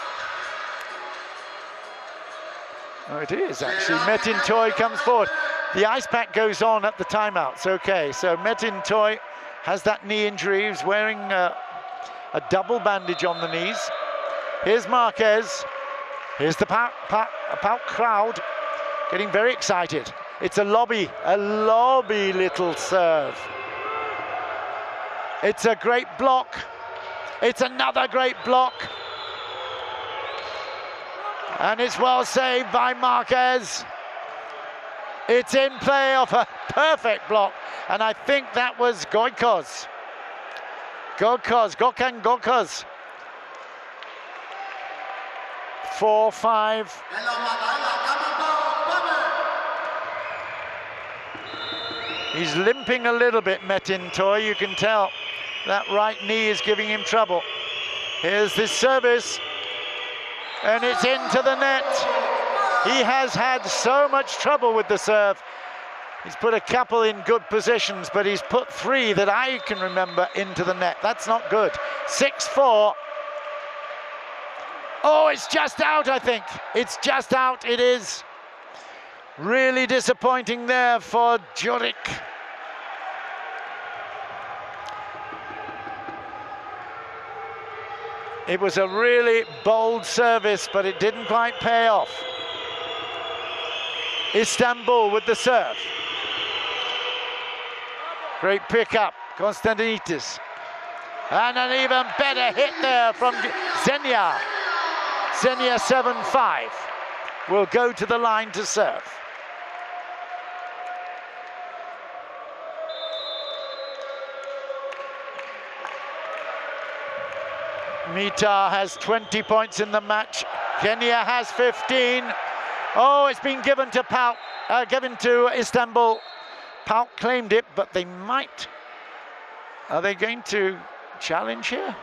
Oh, it is actually. Metin Toy comes forward. The ice pack goes on at the timeouts. Okay, so Metin Toy has that knee injury. He's wearing a double bandage on the knees. Here's Marquez. Here's the PAOK crowd getting very excited. It's a lobby little serve. It's a great block. It's another great block. And it's well saved by Marquez. It's in play off a perfect block. And I think that was Gökhan Gökhan. 4-5. He's limping a little bit, Metin Toy. You can tell that right knee is giving him trouble. Here's this service. And it's into the net. He has had so much trouble with the serve. He's put a couple in good positions, but he's put 3 that I can remember into the net. That's not good. 6-4. Oh, it's just out, I think. It's just out, it is. Really disappointing there for Juric. It was a really bold service, but it didn't quite pay off. Istanbul with the serve. Great pickup, Konstantinis. And an even better hit there from Xenia. Xenia 7-5 will go to the line to serve. Mitar has 20 points in the match. Kenya has 15. Oh, it's been given to given to Istanbul. PAOK claimed it, but they might. Are they going to challenge here?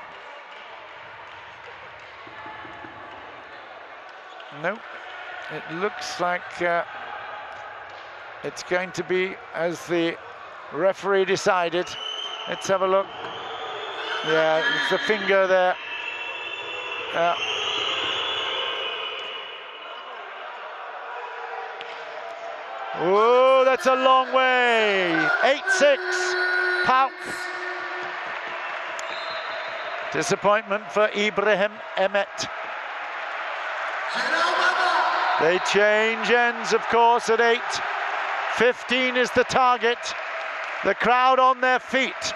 Nope. It looks like it's going to be as the referee decided. Let's have a look. Yeah, it's the finger there. Oh, that's a long way. 8-6, PAOK. Disappointment for Ibrahim Emmet. They change ends, of course, at 8. 15 is the target. The crowd on their feet.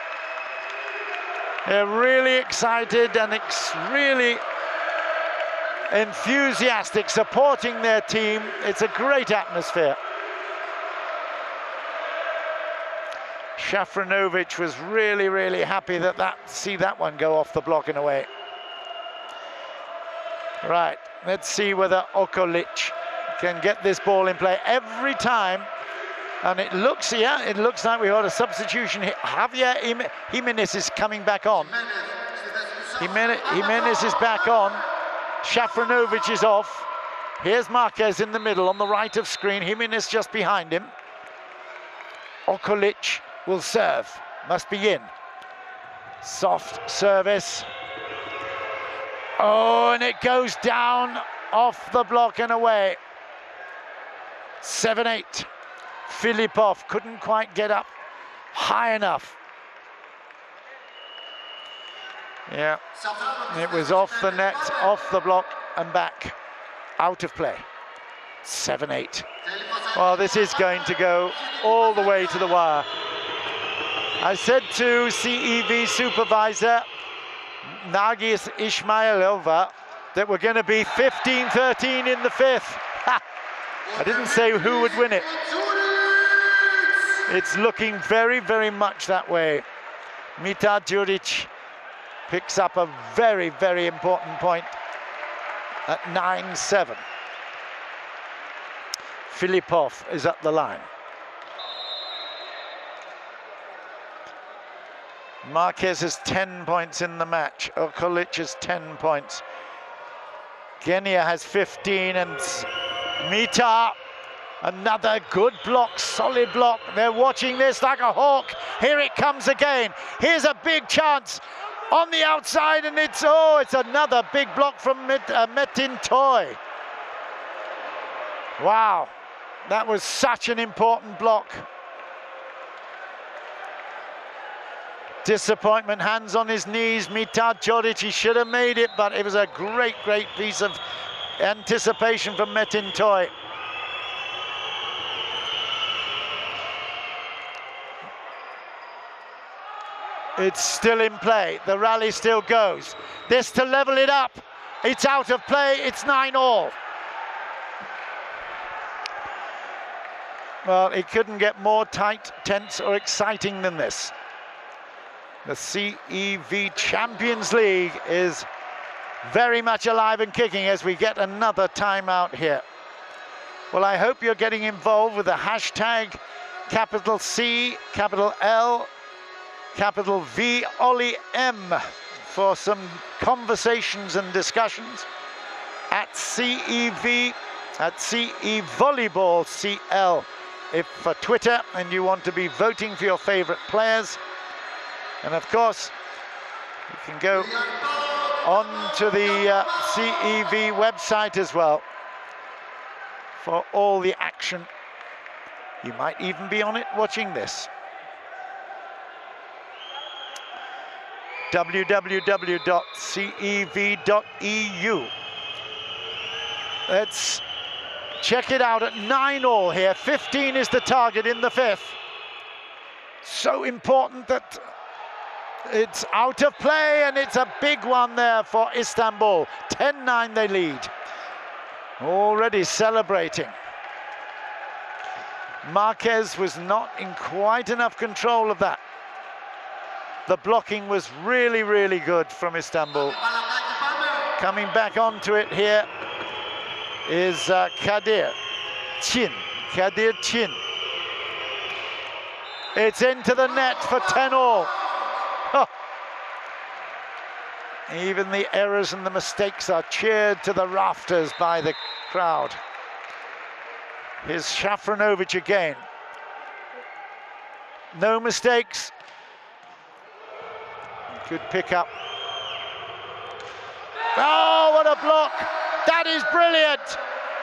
They're really excited and really enthusiastic, supporting their team. It's a great atmosphere. Shafranovic was really happy that see that one go off the block in a way. Right, let's see whether Okolic can get this ball in play every time. And it looks like we got a substitution here. Javier Jimenez is coming back on. Jimenez is back on. Shafranovic is off. Here's Marquez in the middle on the right of screen. Jimenez just behind him. Okolic will serve. Must be in. Soft service. Oh, and it goes down off the block and away. 7-8. Filipov couldn't quite get up high enough. Yeah, it was off the net, off the block and back, out of play. 7-8. Well, this is going to go all the way to the wire. I said to CEV supervisor Nargis Ismailova that we're going to be 15-13 in the 5th. I didn't say who would win it. It's looking very much that way. Mitar Djuric picks up a very important point at 9-7. Filipov is up the line. Marquez has 10 points in the match. Okolic has 10 points. Genia has 15, and Mita, another good block, solid block. They're watching this like a hawk. Here it comes again. Here's a big chance on the outside, and it's another big block from Metin Toy. Wow, that was such an important block. Disappointment, hands on his knees. Mitad Jodic, he should have made it, but it was a great piece of anticipation from Metin Toy. It's still in play. The rally still goes. This to level it up. It's out of play. It's 9-all. Well, it couldn't get more tight, tense, or exciting than this. The CEV Champions League is very much alive and kicking as we get another timeout here. Well, I hope you're getting involved with the hashtag capital C, capital L, capital V, Ollie M, for some conversations and discussions at CEV, at CE Volleyball CL, if for Twitter, and you want to be voting for your favorite players. And of course, you can go on to the CEV website as well for all the action. You might even be on it watching this. www.cev.eu. Let's check it out at 9-all here. 15 is the target in the fifth. So important that it's out of play, and it's a big one there for Istanbul. 10-9 they lead. Already celebrating. Marquez was not in quite enough control of that. The blocking was really good from Istanbul. Coming back onto it here is Kadir Chin. It's into the net for 10-all. Oh. Even the errors and the mistakes are cheered to the rafters by the crowd. Here's Shafranovic again. No mistakes. Good pick up. Oh, what a block! That is brilliant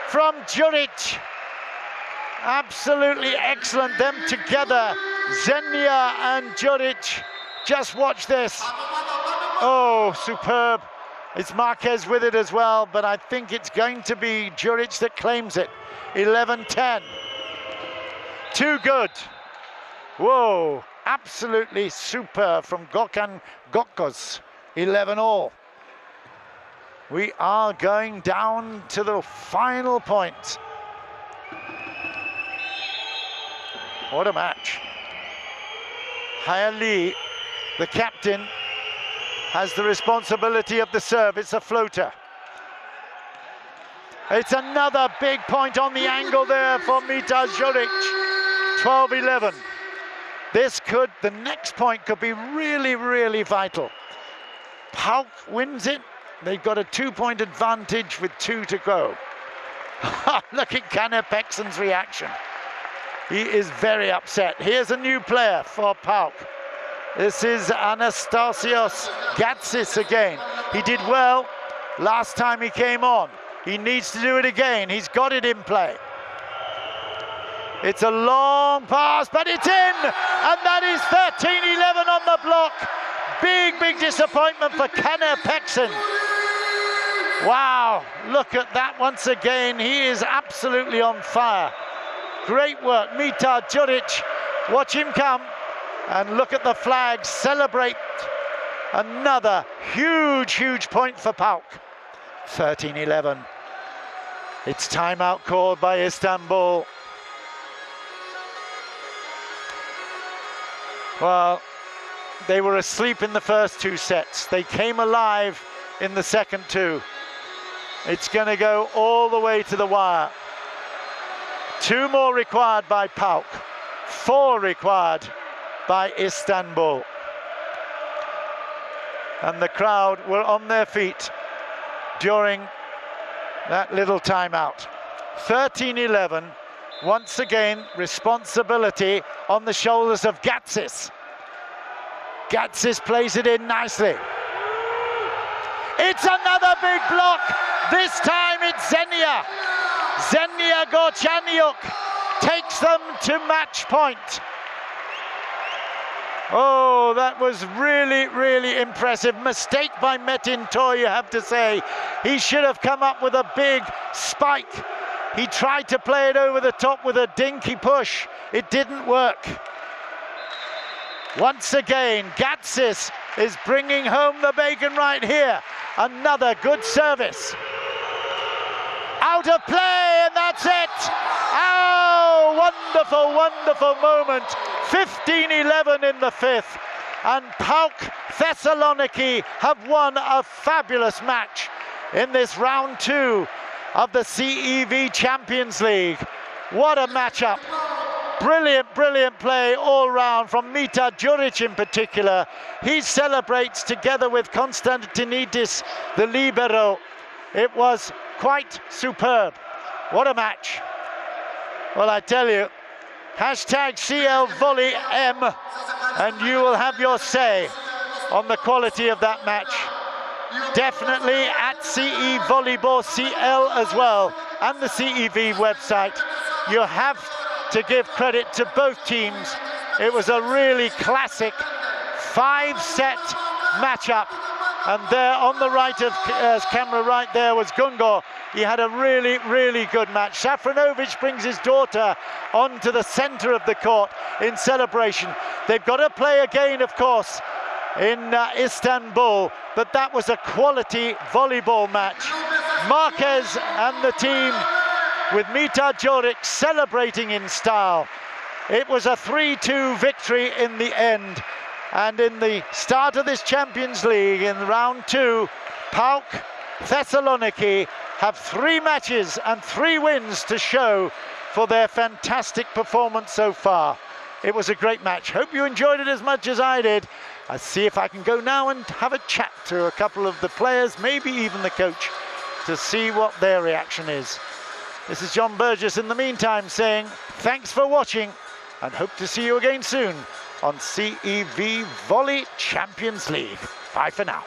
from Juric. Absolutely excellent. Them together, Zenia and Juric. Just watch this. Oh, superb. It's Marquez with it as well, but I think it's going to be Juric that claims it. 11-10. Too good. Whoa, absolutely superb from Gökhan Gökkoz. 11-all. We are going down to the final point. What a match. Hayali, the captain, has the responsibility of the serve. It's a floater. It's another big point on the angle there for Mitad Juric. 12-11. The next point could be really vital. PAOK wins it. They've got a 2-point advantage with 2 to go. Look at Kaner Peksen's reaction. He is very upset. Here's a new player for PAOK. This is Anastasios Gatsis again. He did well last time he came on. He needs to do it again. He's got it in play. It's a long pass, but it's in! And that is 13-11 on the block. Big disappointment for Kaner Peksen. Wow, look at that once again. He is absolutely on fire. Great work, Mitad Juric. Watch him come. And look at the flags, celebrate. Another huge point for PAOK. 13-11. It's timeout called by Istanbul. Well, they were asleep in the first 2 sets. They came alive in the second 2. It's going to go all the way to the wire. 2 more required by PAOK. 4 required by Istanbul. and the crowd were on their feet during that little timeout. 13-11, once again, responsibility on the shoulders of Gatsis. Gatsis plays it in nicely. It's another big block. This time it's Xenia. Xenia Gorchaniuk takes them to match point. Oh, that was really, really impressive. Mistake by Metin Toy, you have to say. He should have come up with a big spike. He tried to play it over the top with a dinky push. It didn't work. Once again, Gatsis is bringing home the bacon right here. Another good service. Out of play, and that's it. Oh, wonderful, wonderful moment. 15-11 in the fifth. And PAOK Thessaloniki have won a fabulous match in this round 2 of the CEV Champions League. What a matchup. Brilliant, brilliant play all round from Mita Djuric in particular. He celebrates together with Konstantinidis, the libero. It was quite superb. What a match. Well, I tell you, hashtag CL Volley M, and you will have your say on the quality of that match. Definitely at CE Volleyball CL as well, and the CEV website. You have to give credit to both teams. It was a really classic 5-set matchup. And there on the right of camera right there was Gungo. He had a really, really good match. Safranovic brings his daughter onto the center of the court in celebration. They've got to play again, of course, in Istanbul, but that was a quality volleyball match. Marquez and the team with Mita Djuric celebrating in style. It was a 3-2 victory in the end. And in the start of this Champions League, in round 2, PAOK Thessaloniki have 3 matches and 3 wins to show for their fantastic performance so far. It was a great match. Hope you enjoyed it as much as I did. I'll see if I can go now and have a chat to a couple of the players, maybe even the coach, to see what their reaction is. This is John Burgess in the meantime saying thanks for watching and hope to see you again soon on CEV Volley Champions League. Bye for now.